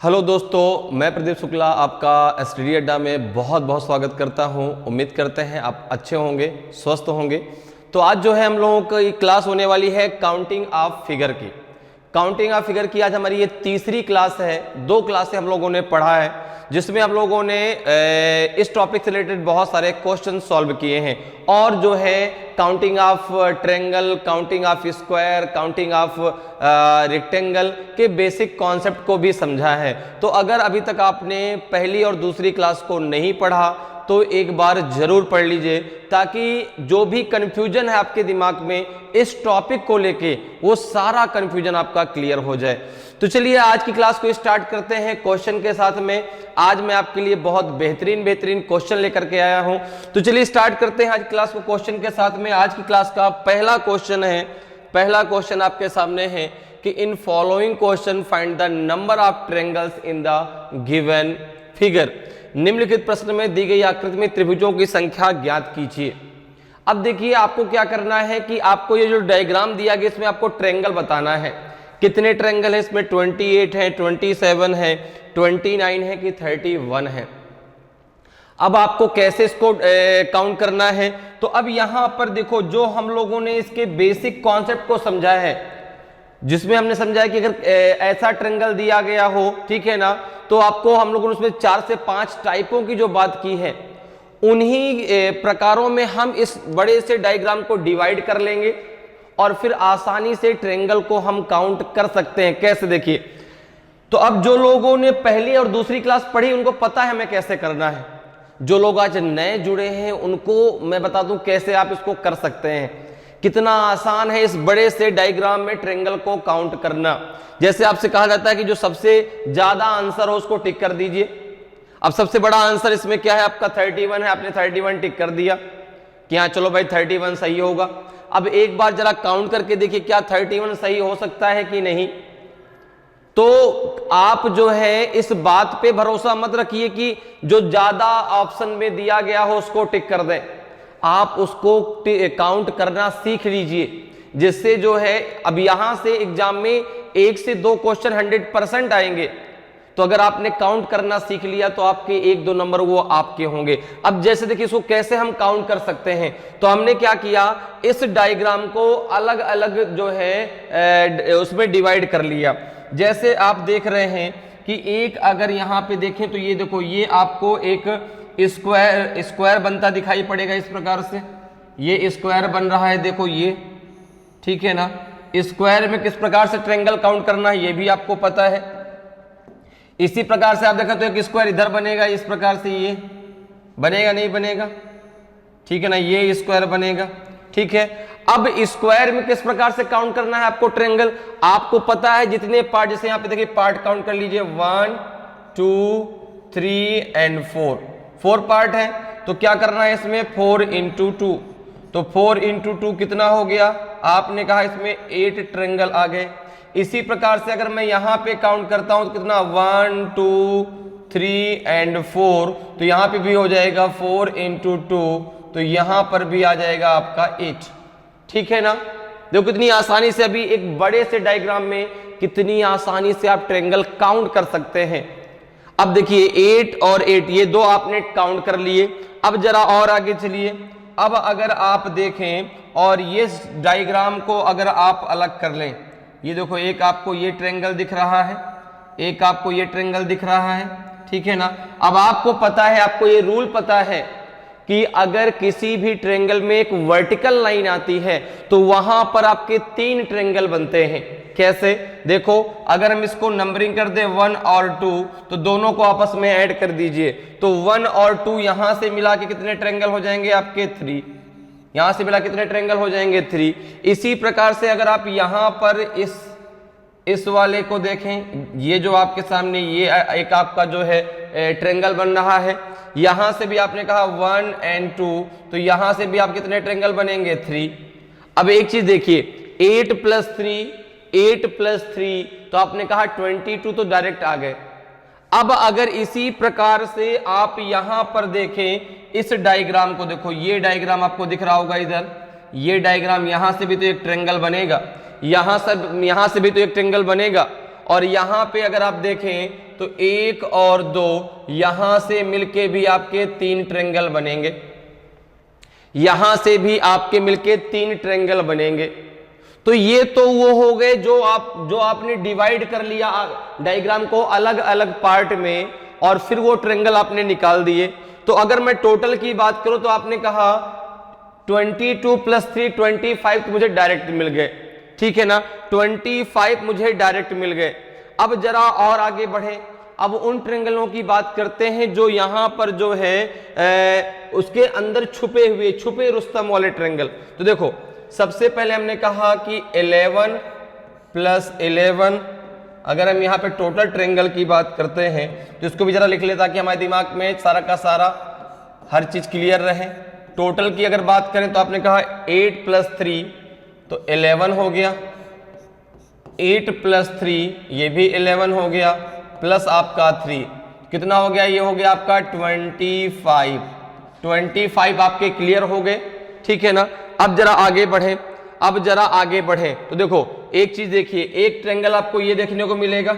Hello दोस्तों, मैं प्रदीप शुक्ला आपका स्टडी अड्डा में बहुत बहुत स्वागत करता हूं। उम्मीद करते हैं आप अच्छे होंगे, स्वस्थ होंगे। तो आज जो है हम लोगों की क्लास होने वाली है काउंटिंग ऑफ फिगर की। काउंटिंग ऑफ फिगर की आज हमारी ये तीसरी क्लास है। 2 क्लासें हम लोगों ने पढ़ा है जिसमें हम लोगों ने इस टॉपिक से रिलेटेड बहुत सारे क्वेश्चन सॉल्व किए हैं और जो है counting of triangle, counting of square, counting of rectangle के बेसिक कॉन्सेप्ट को भी समझा है। तो अगर अभी तक आपने पहली और दूसरी क्लास को नहीं पढ़ा तो एक बार जरूर पढ़ लीजिए, ताकि जो भी कंफ्यूजन है आपके दिमाग में इस टॉपिक को लेके वो सारा कंफ्यूजन आपका क्लियर हो जाए। तो चलिए आज की क्लास को स्टार्ट करते हैं क्वेश्चन के साथ में। आज मैं आपके लिए बहुत बेहतरीन क्वेश्चन लेकर के आया हूं। तो चलिए स्टार्ट करते हैं आज क्लास को क्वेश्चन के साथ में। आज की क्लास का पहला क्वेश्चन आपके सामने है कि in following question find the number of triangles in the given figure. निम्नलिखित प्रश्न में दी गई आकृति में त्रिभुजों की संख्या ज्ञात कीजिए। अब देखिए आपको क्या करना है कि आपको ये जो डायग्राम दिया गया इसमें आपको ट्रायंगल बताना है। कितने ट्रायंगल है इसमें? 28 है, 27 है, 29 है कि 31 है। अब आपको कैसे इसको काउंट करना है? तो अब यहां पर देखो, जो हम लोगों ने इसके बेसिक कॉन्सेप्ट को समझा है, जिसमें हमने समझा है कि अगर ऐसा ट्रायंगल दिया गया हो, ठीक है ना, तो आपको हम लोगों ने उसमें 4 से 5 टाइपों की जो बात की है, उन्हीं प्रकारों में हम इस बड़े से डायग्राम को डिवाइड कर लेंगे और फिर आसानी से ट्रायंगल को हम काउंट कर सकते हैं। कैसे? देखिए, तो अब जो लोगों ने पहली और दूसरी क्लास पढ़ी उनको पता है हमें कैसे करना है। जो लोग आज नए जुड़े हैं उनको मैं बता दूं कैसे आप इसको कर सकते हैं। कितना आसान है इस बड़े से डायग्राम में ट्रायंगल को काउंट करना। जैसे आपसे कहा जाता है कि जो सबसे ज्यादा आंसर हो उसको टिक कर दीजिए। अब सबसे बड़ा आंसर इसमें क्या है? आपका 31 है। आपने 31 टिक कर दिया कि हाँ चलो भाई 31 सही होगा। अब एक बार जरा काउंट करके देखिए क्या 31 सही हो सकता है कि नहीं। तो आप जो है इस बात पे भरोसा मत रखिए कि जो ज्यादा ऑप्शन में दिया गया हो उसको टिक कर दें। आप उसको काउंट करना सीख लीजिए, जिससे जो है अब यहां से एग्जाम में 1 से 2 क्वेश्चन 100% आएंगे। तो अगर आपने काउंट करना सीख लिया तो आपके 1-2 नंबर वो आपके होंगे। अब जैसे देखिए इसको कैसे हम काउंट कर सकते हैं। तो हमने क्या किया, इस डायग्राम को अलग अलग जो है उसमें डिवाइड कर लिया। जैसे आप देख रहे हैं कि एक अगर यहां पे देखें तो ये देखो, ये आपको एक स्क्वायर बनता दिखाई पड़ेगा इस प्रकार से। ये स्क्वायर बन रहा है, देखो ये, ठीक है ना। स्क्वायर में किस प्रकार से ट्रायंगल काउंट करना है ये भी आपको पता है। इसी प्रकार से आप देखा तो एक स्क्वायर इधर बनेगा, इस प्रकार से ये बनेगा, नहीं बनेगा, ठीक है ना। ये स्क्वायर बनेगा, ठीक है। अब स्क्वायर में किस प्रकार से काउंट करना है आपको ट्रायंगल, आपको पता है। जितने पार्ट, जैसे यहां पे देखिए पार्ट काउंट कर लीजिए, 1 2 3 एंड 4 पार्ट है। तो क्या करना है इसमें? 4 × 2। तो 4 × 2 कितना हो गया? आपने कहा इसमें 8 ट्रायंगल आ गए। इसी प्रकार से अगर मैं यहां पे काउंट करता हूं तो कितना? 1 2 3 एंड 4। तो यहां पे भी हो जाएगा 4 × 2। तो यहां पर भी आ जाएगा आपका 8, ठीक है ना। देखो कितनी आसानी से, अभी एक बड़े से डायग्राम में कितनी आसानी से आप ट्रायंगल काउंट कर सकते हैं। अब देखिए 8 और 8, ये 2 आपने काउंट कर लिए। अब जरा और आगे चलिए। अब अगर आप देखें और ये डायग्राम को अगर आप अलग कर लें, ये देखो एक आपको ये ट्रायंगल दिख रहा है, एक आपको ये ट्रायंगल दिख रहा है, ठीक है ना। अब आपको पता है, आपको ये रूल पता है कि अगर किसी भी ट्रायंगल में एक वर्टिकल लाइन आती है तो वहां पर आपके 3 ट्रायंगल बनते हैं। कैसे? देखो, अगर हम इसको नंबरिंग कर दे 1 और 2 तो दोनों को आपस में ऐड कर दीजिए। तो 1 और 2 यहां से मिला के कितने ट्रायंगल हो जाएंगे आपके? 3। यहां से मिला कितने ट्रायंगल हो जाएंगे? 3। इसी प्रकार से अगर आप यहां पर इस वाले को देखें, ये जो आपके सामने ये एक आपका जो है ट्रायंगल बन रहा है। यहां से भी आपने कहा 1 और 2, तो यहां से भी आप कितने ट्रायंगल बनेंगे? 3। अब एक चीज देखिए, 8 + 3 तो आपने कहा 22, तो डायरेक्ट आ गए। अब अगर इसी प्रकार से आप यहां पर देखें इस डायग्राम को, देखो ये डायग्राम आपको दिख रहा होगा इधर, ये डायग्राम, यहां से भी तो एक ट्रायंगल बनेगा, यहां से भी तो एक ट्रायंगल बनेगा, और यहां पे अगर आप देखें तो 1 और 2 यहां से मिलके भी आपके 3 ट्रायंगल बनेंगे, यहां से भी आपके मिलके 3 ट्रायंगल बनेंगे। तो ये तो वो हो गए जो आपने डिवाइड कर लिया डायग्राम को अलग अलग पार्ट में और फिर वो ट्रायंगल आपने निकाल दिए। तो अगर मैं टोटल की बात करूं तो आपने कहा 22 + 3 25 तो मुझे डायरेक्ट मिल गए, ठीक है ना, 25 मुझे डायरेक्ट मिल गए। अब जरा और आगे बढ़े, अब उन ट्रायंगलों की बात करते हैं जो यहां पर जो है उसके अंदर छुपे रुस्तम वाले ट्रायंगल। तो देखो सबसे पहले हमने कहा कि 11 + 11, अगर हम यहाँ पे टोटल ट्रायंगल की बात करते हैं तो इसको भी जरा लिख ले ताकि हमारे दिमाग में सारा का सारा हर चीज क्लियर रहे। टोटल की अगर बात करें तो आपने कहा 8 + 3 तो 11 हो गया, 8 + 3 ये भी 11 हो गया, प्लस आपका 3 कितना हो गया, ये हो गया आपका 25 आपके क्लियर हो गए, ठीक है ना। अब जरा आगे बढ़े, तो देखो एक चीज देखिए, एक ट्रायंगल आपको ये देखने को मिलेगा,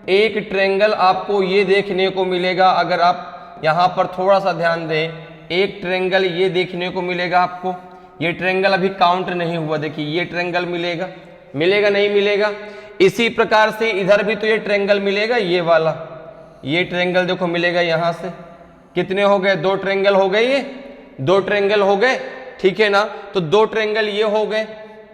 एक ट्रायंगल आपको ये देखने को मिलेगा, अगर आप यहां पर थोड़ा सा ध्यान दें, एक ट्रायंगल ये देखने को मिलेगा आपको, ये ट्रायंगल अभी काउंट नहीं हुआ, देखिए ये ट्रायंगल मिलेगा नहीं मिलेगा। इसी प्रकार से इधर भी तो ये ट्रायंगल मिलेगा, ये वाला ये ट्रायंगल देखो मिलेगा, यहां से कितने हो गए, 2 ट्रायंगल हो गए, ये 2 ट्रायंगल हो गए, ठीक है ना। तो 2 ट्रायंगल ये हो गए,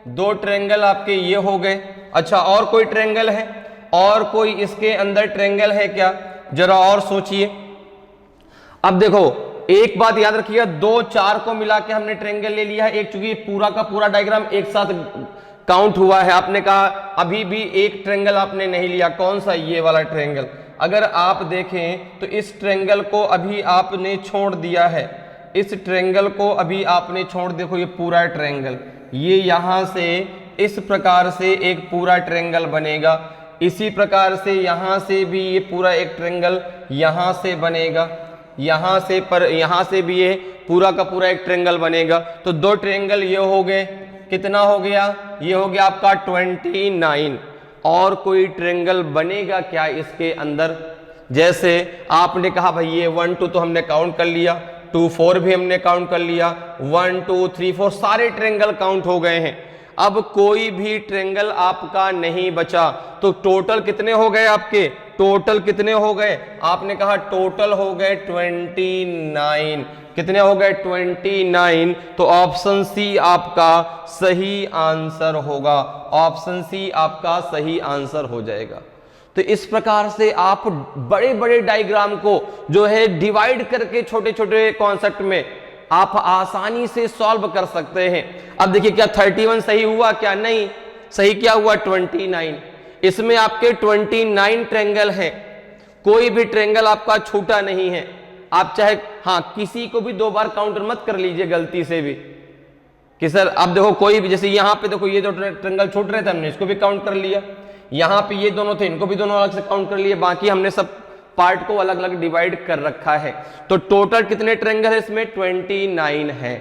2 ट्रायंगल आपके ये हो गए। अच्छा और कोई ट्रायंगल है, और कोई इसके अंदर ट्रायंगल है क्या, जरा और सोचिए। अब देखो एक बात याद रखिएगा, 2 4 को मिला के हमने ट्रायंगल ले लिया है एक, चूंकि पूरा का पूरा डायग्राम एक साथ काउंट हुआ है। आपने कहा अभी भी एक ट्रायंगल आपने नहीं लिया, कौन सा, ये वाला ट्रायंगल। अगर आप देखें तो इस ट्रायंगल को अभी आपने छोड़ दिया है, इस ट्रायंगल को अभी आपने छोड़, देखो ये पूरा ट्रायंगल, ये यहां से इस प्रकार से एक पूरा ट्रायंगल बनेगा, इसी प्रकार से यहां से भी ये पूरा एक ट्रायंगल यहां से बनेगा, यहां से भी ये पूरा का पूरा एक ट्रायंगल बनेगा। तो 2 ट्रायंगल ये हो गए, कितना हो गया, ये हो गया आपका 29। और कोई ट्रायंगल बनेगा क्या इसके अंदर, जैसे आपने कहा भाई ये 1 2 तो हमने काउंट कर लिया, 2 4 भी हमने काउंट कर लिया, 1 2 3 4 सारे ट्रायंगल काउंट हो गए हैं। अब कोई भी ट्रायंगल आपका नहीं बचा, तो टोटल कितने हो गए आपके, टोटल कितने हो गए, आपने कहा टोटल हो गए 29, कितने हो गए 29। तो ऑप्शन सी आपका सही आंसर होगा, ऑप्शन सी आपका सही आंसर हो जाएगा। तो इस प्रकार से आप बड़े बड़े डायग्राम को जो है डिवाइड करके छोटे छोटे कॉन्सेप्ट में आप आसानी से सॉल्व कर सकते हैं। अब देखिए क्या 31 सही हुआ क्या, नहीं, सही क्या हुआ 29। इसमें आपके 29 ट्रायंगल हैं, कोई भी ट्रायंगल आपका छूटा नहीं है। आप चाहे किसी को भी 2 बार काउंटर मत कर लीजिए गलती से भी कि सर अब देखो कोई भी, जैसे यहां पे देखो ये 2 ट्रायंगल छूट रहे थे, हमने इसको भी काउंट कर लिया, यहां पे ये दोनों थे इनको भी दोनों अलग से काउंट कर लिए, बाकी हमने सब पार्ट को अलग अलग डिवाइड कर रखा है। तो टोटल कितने ट्रायंगल है इसमें, 29 है।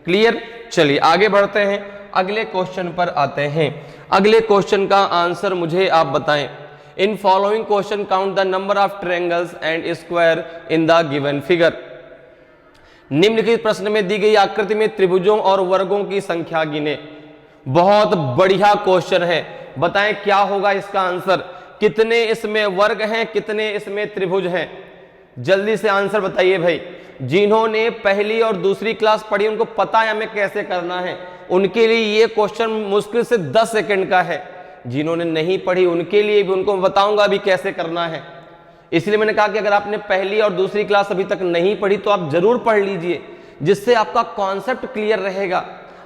क्लियर, चलिए आगे बढ़ते हैं, अगले क्वेश्चन पर आते हैं। अगले क्वेश्चन का आंसर मुझे आप बताएं। In following question count the number of triangles and square in the given figure. निम्नलिखित प्रश्न में दी गई आकृति में त्रिभुजों और वर्गों की संख्या गिने। बहुत बढ़िया क्वेश्चन है, बताएं क्या होगा इसका आंसर, कितने इसमें वर्ग हैं, कितने इसमें त्रिभुज हैं, जल्दी से आंसर बताइए भाई। जिन्होंने पहली और दूसरी क्लास पढ़ी उनको पता है हमें कैसे करना है, उनके लिए ये क्वेश्चन मुश्किल से 10 सेकंड का है। जिन्होंने नहीं पढ़ी उनके लिए भी उनको बताऊंगा अभी कैसे करना है। इसलिए मैंने कहा कि अगर आपने पहली और दूसरी क्लास अभी तक नहीं पढ़ी तो आप जरूर पढ़ लीजिए, जिससे आपका कॉन्सेप्ट क्लियर रहेगा।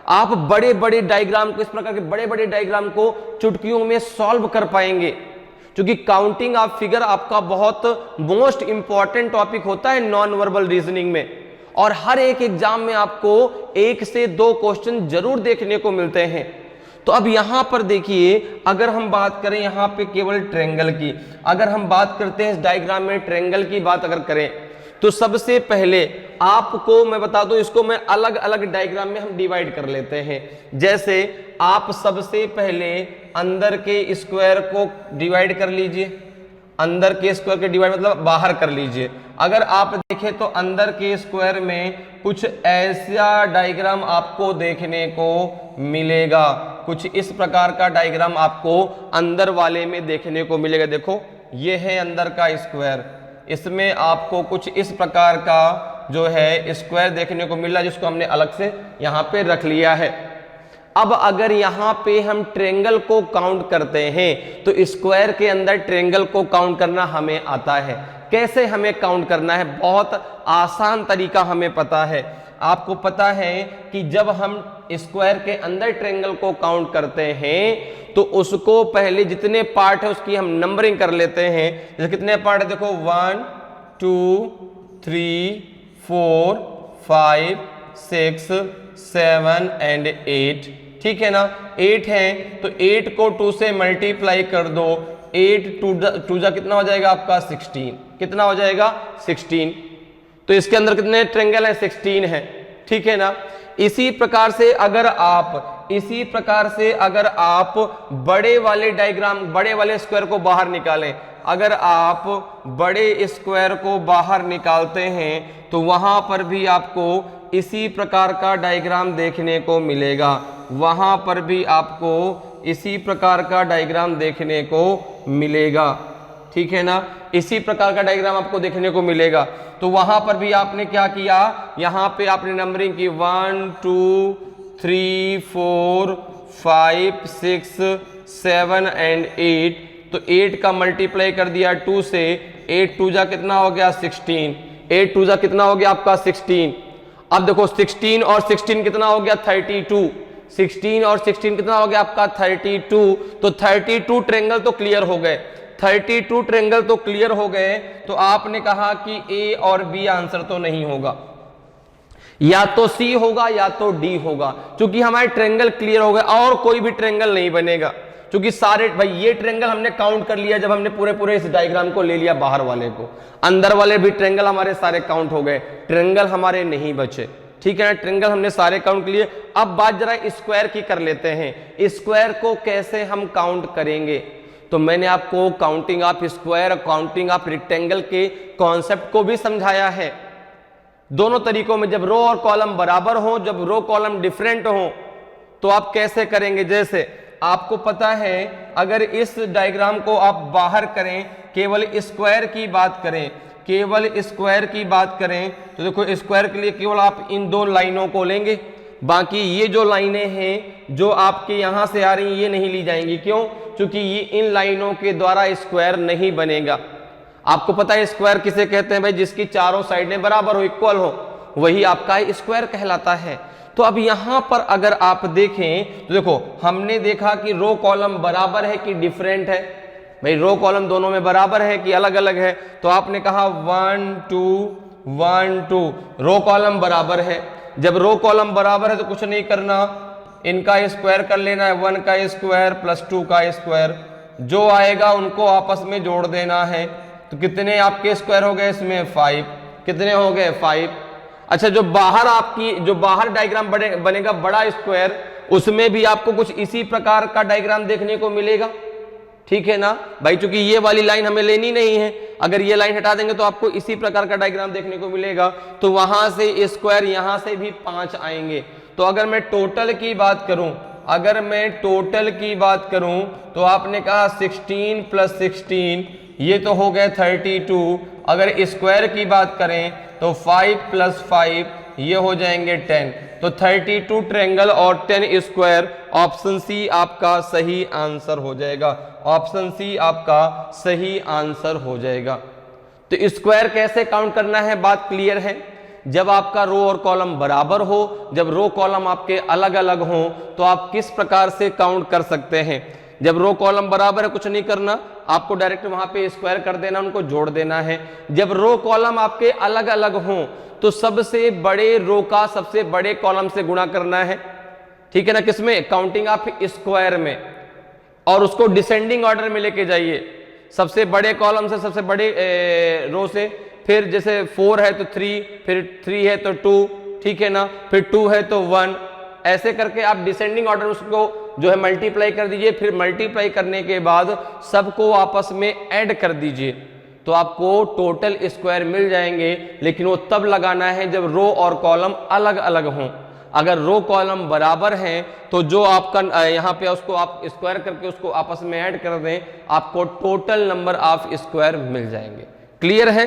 आप बड़े बड़े डायग्राम को, इस प्रकार के बड़े बड़े डायग्राम को चुटकियों में सॉल्व कर पाएंगे, क्योंकि काउंटिंग ऑफ फिगर आपका बहुत मोस्ट इंपॉर्टेंट टॉपिक होता है नॉन वर्बल रीजनिंग में, और हर एक एग्जाम में आपको 1 से 2 क्वेश्चन जरूर देखने को मिलते हैं। तो अब यहां पर देखिए, अगर हम बात करें यहां पे केवल ट्रायंगल की, अगर हम बात करते हैं इस डायग्राम में ट्रायंगल की बात अगर करें तो सबसे पहले आपको मैं बता दूं, इसको मैं अलग अलग डायग्राम में हम डिवाइड कर लेते हैं। जैसे आप सबसे पहले अंदर के स्क्वायर को डिवाइड कर लीजिए, अंदर के स्क्वायर के डिवाइड मतलब बाहर कर लीजिए। अगर आप देखें तो अंदर के स्क्वायर में कुछ ऐसा डायग्राम आपको देखने को मिलेगा, कुछ इस प्रकार का डायग्राम आपको अंदर वाले में देखने को मिलेगा। देखो ये है अंदर का स्क्वायर, इसमें आपको कुछ इस प्रकार का जो है स्क्वायर देखने को मिल रहा है, जिसको हमने अलग से यहाँ पे रख लिया है। अब अगर यहाँ पे हम ट्रेंगल को काउंट करते हैं तो स्क्वायर के अंदर ट्रेंगल को काउंट करना हमें आता है। कैसे हमें काउंट करना है, बहुत आसान तरीका हमें पता है। आपको पता है कि जब हम स्क्वायर के अंदर ट्रेंगल को काउंट करते हैं तो उसको पहले जितने पार्ट है उसकी हम नंबरिंग कर लेते हैं। जैसे कितने पार्ट है, देखो 1 2 3 4 5 6 7 एंड 8, ठीक है ना। 8 है तो 8 को 2 से मल्टीप्लाई कर दो, 8 टू जा कितना हो जाएगा आपका 16, कितना हो जाएगा 16। तो इसके अंदर कितने ट्रेंगल है, 16 है, ठीक है ना। इसी प्रकार से अगर आप बड़े वाले डायग्राम, बड़े वाले स्क्वायर को बाहर निकालें, अगर आप बड़े स्क्वायर को बाहर निकालते हैं तो वहां पर भी आपको इसी प्रकार का डायग्राम देखने को मिलेगा, वहां पर भी आपको इसी प्रकार का डायग्राम देखने को मिलेगा, ठीक है ना। इसी प्रकार का डायग्राम आपको देखने को मिलेगा। तो वहां पर भी आपने क्या किया, यहां पे आपने नंबरिंग की 1 2 3 4 5 6 7 एंड 8। तो 8 का मल्टीप्लाई कर दिया 2 से, 8 2 जा कितना हो गया 16, 8 2 जा कितना हो गया आपका 16। अब देखो 16 और 16 कितना हो गया 32, 16 और 16 कितना हो गया आपका 32। तो 32 ट्रेंगल तो क्लियर हो गए, 32 ट्रेंगल तो क्लियर हो गए। तो आपने कहा कि ए और बी आंसर तो नहीं होगा, या तो सी होगा या तो डी होगा, क्योंकि हमारे ट्रेंगल क्लियर हो गए और कोई भी ट्रेंगल नहीं बनेगा। क्योंकि सारे भाई ये ट्रेंगल हमने काउंट कर लिया, जब हमने पूरे इस डायग्राम को ले लिया बाहर वाले को, अंदर वाले भी ट्रेंगल हमारे सारे काउंट हो गए, ट्रेंगल हमारे नहीं बचे, ठीक है ना। ट्रेंगल हमने सारे काउंट लिए। अब बात जरा स्क्वायर की कर लेते हैं, स्क्वायर को कैसे हम काउंट करेंगे। तो मैंने आपको counting of square, counting of rectangle के कॉन्सेप्ट को भी समझाया है। दोनों तरीकों में, जब रो और कॉलम बराबर हो, जब रो कॉलम डिफरेंट हो, तो आप कैसे करेंगे। जैसे आपको पता है अगर इस डायग्राम को आप बाहर करें, केवल स्क्वायर की बात करें, केवल स्क्वायर की बात करें, तो देखो स्क्वायर के लिए केवल आप इन दो लाइनों को लेंगे, बाकी ये जो लाइनें हैं जो आपके यहां से आ रही हैं ये नहीं ली जाएंगी। क्यों? क्योंकि ये इन लाइनों के द्वारा स्क्वायर नहीं बनेगा। आपको पता है स्क्वायर किसे कहते हैं भाई, जिसकी चारों साइडें बराबर हो, इक्वल हो, वही आपका स्क्वायर कहलाता है। तो अब यहां पर अगर आप देखें तो देखो हमने देखा कि रो कॉलम बराबर है कि डिफरेंट है। भाई रो कॉलम दोनों में बराबर है कि अलग अलग है। तो आपने कहा 1 2 1 2, रो कॉलम बराबर है। जब रो कॉलम बराबर है तो कुछ नहीं करना, इनका स्क्वायर कर लेना है, 1 का स्क्वायर प्लस 2 का स्क्वायर, जो आएगा उनको आपस में जोड़ देना है। तो कितने आपके स्क्वायर हो गए इसमें 5, कितने हो गए 5। अच्छा जो बाहर डायग्राम बनेगा बड़ा स्क्वायर, उसमें भी आपको कुछ इसी प्रकार का डायग्राम देखने को मिलेगा, ठीक है ना भाई। चूंकि ये वाली लाइन हमें लेनी नहीं है, अगर ये लाइन हटा देंगे तो आपको इसी प्रकार का डायग्राम देखने को मिलेगा। तो वहां से स्क्वायर, यहां से भी 5 आएंगे। तो अगर मैं टोटल की बात करूं, तो आपने कहा 16 प्लस 16, ये तो हो गए 32। अगर स्क्वायर की बात करें तो 5 प्लस 5, ये हो जाएंगे 10। तो 32 ट्रायंगल और 10 स्क्वायर, ऑप्शन सी आपका सही आंसर हो जाएगा। ऑप्शन सी आपका सही आंसर हो जाएगा। तो स्क्वायर कैसे काउंट करना है, बात क्लियर है। जब आपका रो और कॉलम बराबर हो, जब रो कॉलम आपके अलग अलग हो, तो आप किस प्रकार से काउंट कर सकते हैं। जब रो कॉलम बराबर है कुछ नहीं करना, आपको डायरेक्ट वहां पे स्क्वायर कर देना, उनको जोड़ देना है। जब रो कॉलम आपके अलग अलग हों तो सबसे बड़े रो का सबसे बड़े कॉलम से गुणा करना है, ठीक है ना। किसमें? काउंटिंग ऑफ स्क्वायर में। और उसको डिसेंडिंग ऑर्डर में लेके जाइए, सबसे बड़े कॉलम से सबसे बड़े रो से फिर जैसे 4 है तो 3, फिर 3 है तो 2, ठीक है ना, फिर 2 है तो 1, ऐसे करके आप डिसेंडिंग ऑर्डर उसको जो है मल्टीप्लाई कर दीजिए। फिर मल्टीप्लाई करने के बाद सबको आपस में ऐड कर दीजिए तो आपको टोटल स्क्वायर मिल जाएंगे। लेकिन वो तब लगाना है जब रो और कॉलम अलग अलग हों। अगर रो कॉलम बराबर हैं तो जो आपका यहाँ पे उसको आप स्क्वायर करके उसको आपस में ऐड कर दें, आपको टोटल नंबर ऑफ स्क्वायर मिल जाएंगे। क्लियर है?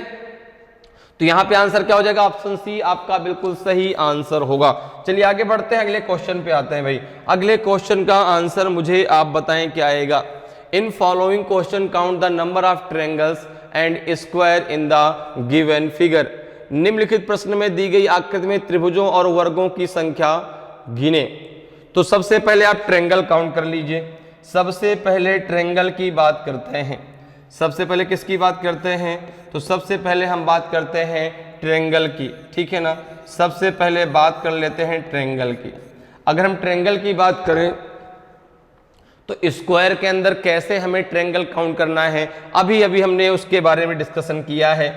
तो यहाँ पे आंसर क्या हो जाएगा? ऑप्शन सी आपका बिल्कुल सही आंसर होगा। चलिए आगे बढ़ते हैं, अगले क्वेश्चन पे आते हैं भाई। अगले क्वेश्चन का आंसर मुझे आप बताएं क्या आएगा। In following question count the number of triangles and square in the given figure. निम्नलिखित प्रश्न में दी गई आकृति में त्रिभुजों और वर्गों की संख्या गिने। तो सबसे पहले आप ट्रायंगल काउंट कर लीजिए। सबसे पहले ट्रायंगल की बात करते हैं। सबसे पहले किसकी बात करते हैं? तो सबसे पहले हम बात करते हैं ट्रायंगल की, ठीक है ना। सबसे पहले बात कर लेते हैं ट्रायंगल की। अगर हम ट्रायंगल की बात करें तो स्क्वायर के अंदर कैसे हमें ट्रायंगल काउंट करना है, अभी अभी हमने उसके बारे में डिस्कशन किया है।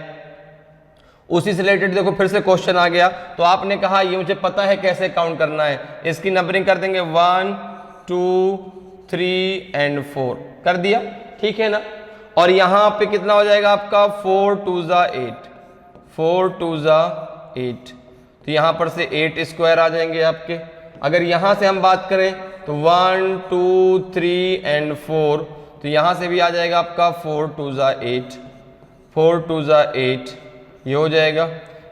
उसी से रिलेटेड देखो फिर से क्वेश्चन आ गया। तो आपने कहा ये मुझे पता है कैसे काउंट करना है, इसकी नंबरिंग कर देंगे 1 2 3 एंड 4 कर दिया, ठीक है ना। और यहां पे कितना हो जाएगा आपका 4 2 8, 4 2 8, तो यहां पर से 8 स्क्वायर आ जाएंगे आपके। अगर यहां से हम बात करें तो 1 2 3 एंड 4, तो यहां से भी आ जाएगा आपका 4 2 8, 4 2 8, ये हो जाएगा।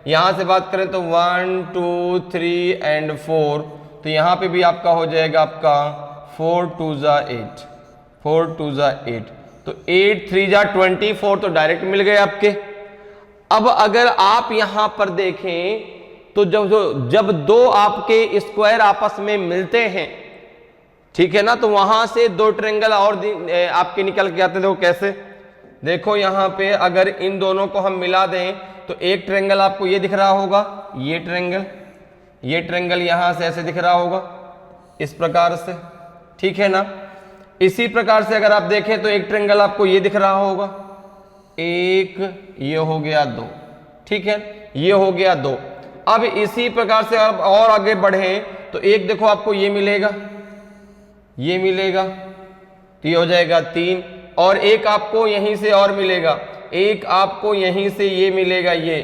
यहां से बात करें तो 1 2 3 एंड 4, तो यहां पे भी आपका हो जाएगा आपका 4 2 8, 4 2 8, तो 8 3 24, तो डायरेक्ट मिल गए आपके। अब अगर आप यहां पर देखें तो जब दो आपके स्क्वायर आपस में मिलते हैं, ठीक है ना, तो वहां से दो ट्रायंगल और आपके निकल के आते हैं। देखो कैसे, देखो यहां पे अगर इन दोनों को हम मिला दें तो एक ट्रायंगल आपको ये दिख रहा होगा, ये ट्रायंगल यहां से ऐसे दिख रहा होगा इस प्रकार से, ठीक है ना। इसी प्रकार से अगर आप देखें तो एक ट्रायंगल आपको ये दिख रहा होगा, एक, ये हो गया 2, ठीक है, ये हो गया 2। अब इसी प्रकार से आप और आगे बढ़े तो एक देखो आपको ये मिलेगा, ये मिलेगा, तो ये हो जाएगा 3, और एक आपको यहीं से और मिलेगा, एक आपको यहीं से ये मिलेगा, ये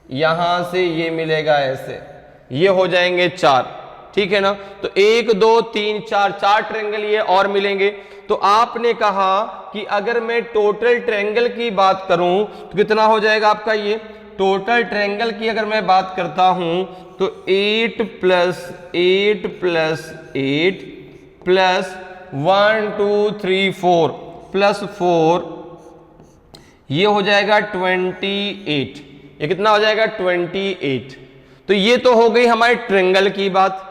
यहां से ये मिलेगा, ऐसे ये हो जाएंगे 4, ठीक है ना। तो 1 2 3 4 ट्रायंगल ये और मिलेंगे। तो आपने कहा कि अगर मैं टोटल ट्रायंगल की बात करूं तो कितना हो जाएगा आपका, ये टोटल ट्रायंगल की अगर मैं बात करता हूं तो 8 + 8 + 8 प्लस 1 2 3 4 प्लस 4, ये हो जाएगा 28। ये कितना हो जाएगा 28। तो ये तो हो गई हमारे ट्रायंगल की बात,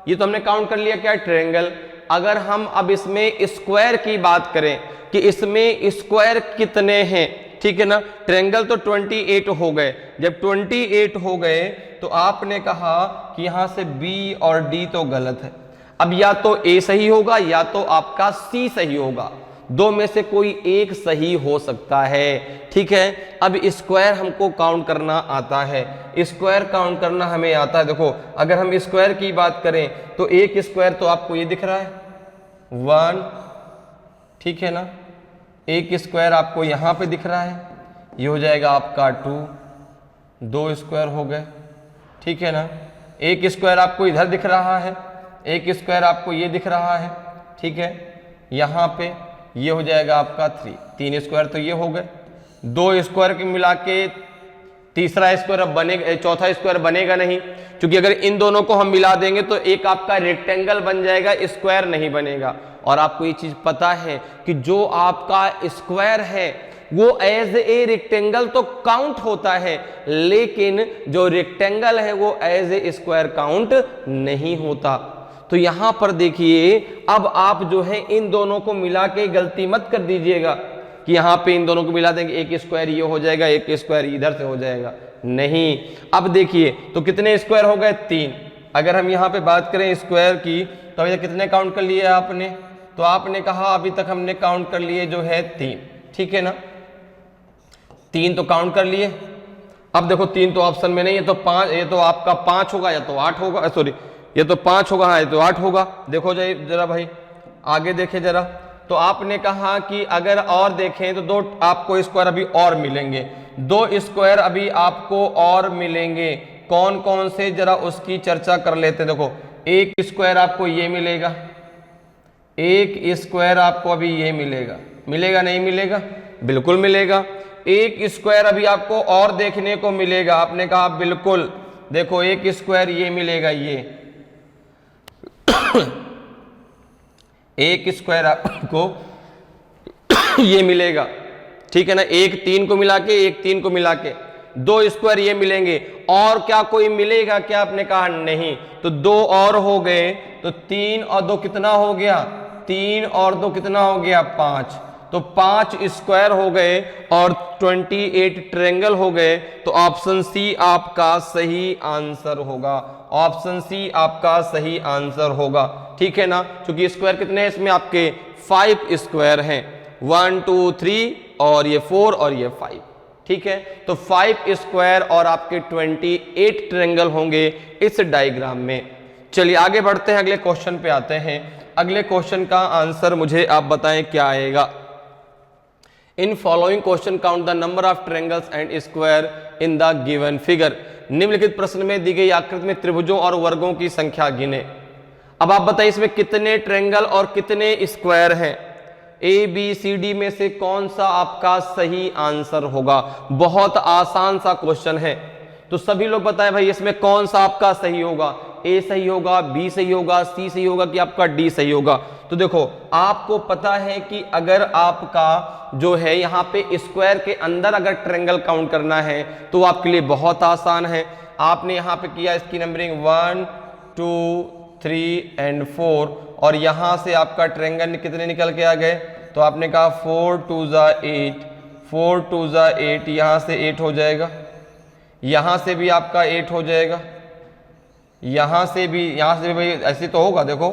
ये तो हमने काउंट कर लिया क्या, ट्रायंगल। अगर हम अब इसमें स्क्वायर की बात करें कि इसमें स्क्वायर कितने हैं, ठीक है ना। ट्रायंगल तो 28 हो गए। जब 28 हो गए तो आपने कहा कि यहां से बी और डी तो गलत है। अब या तो ए सही होगा या तो आपका सी सही होगा, दो में से कोई एक सही हो सकता है, ठीक है। अब स्क्वायर हमको काउंट करना आता है, स्क्वायर काउंट करना हमें आता है। देखो अगर हम स्क्वायर की बात करें तो एक स्क्वायर तो आपको ये दिख रहा है 1, ठीक है ना। एक स्क्वायर आपको यहां पे दिख रहा है, ये हो जाएगा आपका 2, 2 स्क्वायर हो गए, ठीक है ना। एक स्क्वायर आपको इधर दिख रहा है, एक स्क्वायर आपको ये दिख रहा है, ठीक है। यहां पे ये हो जाएगा आपका 3, 3 स्क्वायर तो ये हो गए। 2 स्क्वायर के मिला के तीसरा स्क्वायर अब बनेगा, चौथा स्क्वायर बनेगा नहीं, क्योंकि अगर इन दोनों को हम मिला देंगे तो एक आपका रेक्टेंगल बन जाएगा, स्क्वायर नहीं बनेगा। और आपको ये चीज पता है कि जो आपका स्क्वायर है वो एज ए रेक्टेंगल तो काउंट होता है, लेकिन जो रेक्टेंगल है वो एज ए स्क्वायर काउंट नहीं होता। तो यहां पर देखिए, अब आप जो है इन दोनों को मिला के गलती मत कर दीजिएगा कि यहां पे इन दोनों को मिला देंगे, एक स्क्वायर ये हो जाएगा, एक स्क्वायर इधर से हो जाएगा, नहीं। अब देखिए तो कितने स्क्वायर हो गए, 3। अगर हम यहां पे बात करें स्क्वायर की तो अभी तक कितने काउंट कर लिए आपने, तो आपने कहा अभी तक हमने काउंट कर लिए जो है 3, ठीक है ना। 3 तो काउंट कर लिए, अब देखो 3 तो ऑप्शन में नहीं है, तो 5, ये तो आपका 5 होगा या तो 8 होगा, सॉरी ये तो 5 होगा, हाँ ये तो 8 होगा। देखो जरा भाई आगे देखे जरा, तो आपने कहा कि अगर और देखें तो 2 आपको स्क्वायर अभी और मिलेंगे, 2 स्क्वायर अभी आपको और मिलेंगे। कौन कौन से, जरा उसकी चर्चा कर लेते हैं। देखो एक स्क्वायर आपको ये मिलेगा, एक स्क्वायर आपको अभी ये मिलेगा, मिलेगा नहीं मिलेगा, बिल्कुल मिलेगा। एक स्क्वायर अभी आपको और देखने को मिलेगा, आपने कहा बिल्कुल, देखो एक स्क्वायर ये मिलेगा, ये एक स्क्वायर आपको ये मिलेगा, ठीक है ना। एक 3 को मिला के, एक 3 को मिला के 2 स्क्वायर ये मिलेंगे। और क्या कोई मिलेगा क्या, आपने कहा नहीं, तो 2 और हो गए, तो 3 और 2 कितना हो गया, 3 और 2 कितना हो गया, 5, तो 5 स्क्वायर हो गए और 28 ट्रायंगल हो गए। तो ऑप्शन सी आपका सही आंसर होगा, ऑप्शन सी आपका सही आंसर होगा, ठीक है ना। क्योंकि स्क्वायर कितने हैं इसमें, आपके 5 स्क्वायर हैं, 1 2 3 और ये 4 और ये 5, ठीक है। तो 5 स्क्वायर और आपके 28 ट्रायंगल होंगे इस डायग्राम में। चलिए आगे बढ़ते हैं, अगले क्वेश्चन पे आते हैं। अगले क्वेश्चन का आंसर मुझे आप बताएं क्या आएगा। In following question count the number of triangles and square in the given figure. निम्नलिखित प्रश्न में दी गई आकृति में त्रिभुजों और वर्गों की संख्या गिने। अब आप बताइए इसमें कितने ट्रायंगल और कितने स्क्वायर हैं। ए बी सी डी में से कौन सा आपका सही आंसर होगा। बहुत आसान सा क्वेश्चन है, तो सभी लोग बताएं भाई इसमें कौन सा आपका सही होगा। ए सही होगा, बी सही होगा, सी सही होगा कि आपका डी सही होगा। तो देखो आपको पता है कि अगर आपका जो है यहाँ पे स्क्वायर के अंदर अगर ट्रायंगल काउंट करना है तो आपके लिए बहुत आसान है। आपने यहाँ पे किया इसकी नंबरिंग 1 2 3 एंड 4 और यहाँ से आपका ट्रायंगल कितने निकल के आ गए, तो आपने कहा 4 2 ज़ा 8, 4 2 ज़ा 8, यहाँ से 8 हो जाएगा, यहाँ से भी आपका 8 हो जाएगा, यहाँ से भी भाई ऐसे तो होगा देखो,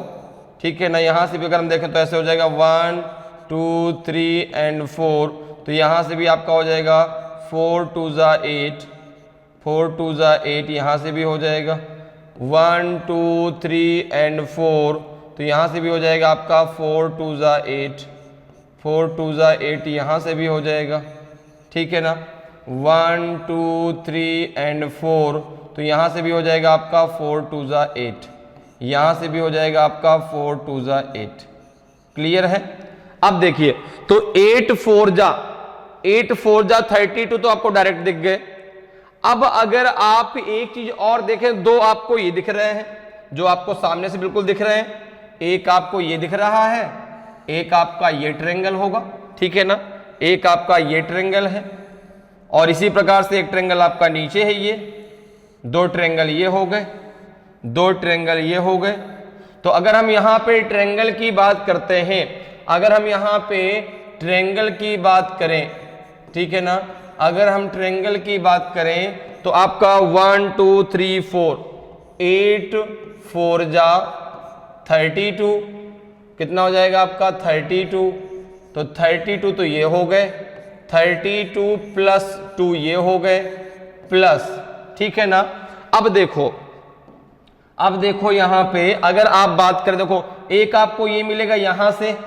ठीक है ना। यहाँ से भी अगर हम देखें तो ऐसे हो जाएगा 1 2 3 एंड 4, तो यहाँ से भी आपका हो जाएगा 4 2 ज़ा 8, 4 2 ज़ा 8, यहाँ से भी हो जाएगा 1 2 3 एंड 4, तो यहाँ से भी हो जाएगा आपका 4 2 ज़ा 8, 4 2 ज़ा 8, यहाँ से भी हो जाएगा, ठीक है ना। 1 2 3 एंड 4, तो यहाँ से भी हो जाएगा आपका 4 2 ज़ा 8, यहाँ से भी हो जाएगा आपका 4 2 ज़ा 8। क्लियर है। अब देखिए तो 8 4 जा 32 तो आपको डायरेक्ट दिख गए। अब अगर आप एक चीज और देखें, 2 आपको ये दिख रहे हैं जो आपको सामने से बिल्कुल दिख रहे हैं, एक आपको ये दिख रहा है, एक आपका ये ट्रायंगल होगा, ठीक है ना, एक आपका ये ट्रायंगल है और इसी प्रकार से एक ट्रायंगल आपका नीचे है, ये 2 ट्रायंगल ये हो गए, 2 ट्रायंगल ये हो गए। तो अगर हम यहाँ पे ट्रायंगल की बात करते हैं, अगर हम यहाँ पे ट्रायंगल की बात करें, ठीक है ना, अगर हम ट्रायंगल की बात करें तो आपका 1 2 3 4, 8 4 जा 32, कितना हो जाएगा आपका 32, तो 32 तो ये हो गए, 32 प्लस 2 ये हो गए प्लस, ठीक है ना। अब देखो यहाँ पे अगर आप बात करें, देखो एक आपको ये मिलेगा यहाँ से,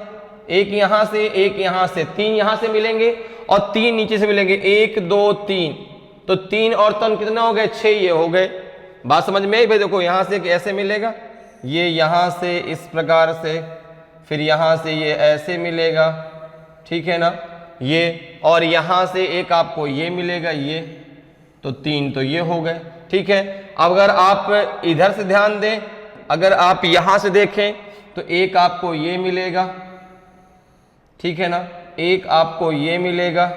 एक यहाँ से, एक यहाँ से, 3 यहाँ से मिलेंगे और 3 नीचे से मिलेंगे, 1 2 3, तो 3 और 3 कितना हो गए 6 ये हो गए। बात समझ में आई भाई। देखो यहाँ से ऐसे मिलेगा, ये यहाँ से इस प्रकार से, फिर यहाँ से ये ऐसे मिलेगा, ठीक है ना, ये, और यहाँ से एक आपको ये मिलेगा, ये, तो 3 तो ये हो गए, ठीक है। अगर आप इधर से ध्यान दें, अगर आप यहाँ से देखें तो एक आपको ये मिलेगा, ठीक है ना, एक आपको ये मिलेगा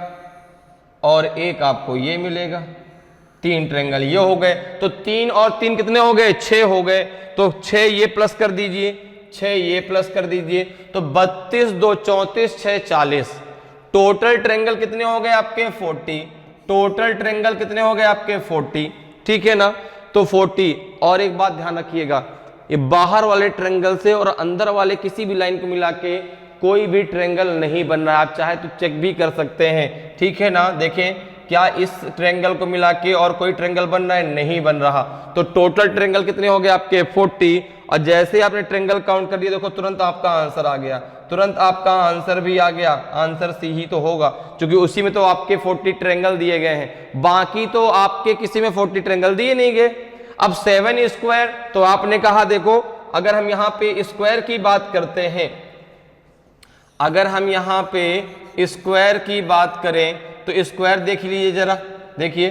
और एक आपको ये मिलेगा, 3 ट्रायंगल ये हो गए। तो 3 और 3 कितने हो गए 6 हो गए, तो 6 ये प्लस कर दीजिए, 6 ये प्लस कर दीजिए, तो 32 2 34 6 40, टोटल ट्रायंगल कितने हो गए आपके 40, टोटल ट्रायंगल कितने हो गए आपके 40, ठीक है ना। तो 40, और एक बात ध्यान रखिएगा, ये बाहर वाले ट्रायंगल से और अंदर वाले किसी भी लाइन को मिला के कोई भी ट्रायंगल नहीं बन रहा है, आप चाहे तो चेक भी कर सकते हैं, ठीक है ना। देखें क्या इस ट्रायंगल को मिला के और कोई ट्रायंगल बन रहा है? नहीं बन रहा। तो टोटल ट्रायंगल कितने हो गए आपके? 40। और जैसे ही आपने ट्रायंगल काउंट कर दिया, देखो तुरंत आपका आंसर आ गया, तुरंत आपका आंसर भी आ गया। आंसर सी ही तो होगा, क्योंकि उसी में तो आपके 40 ट्रायंगल दिए गए हैं, बाकी तो आपके किसी में 40 ट्रायंगल दिए नहीं गए। अब 7 स्क्वायर, तो आपने कहा देखो अगर हम यहां पे स्क्वायर की बात करते हैं, अगर हम यहां पे स्क्वायर की बात करें तो स्क्वायर देख लीजिए जरा, देखिए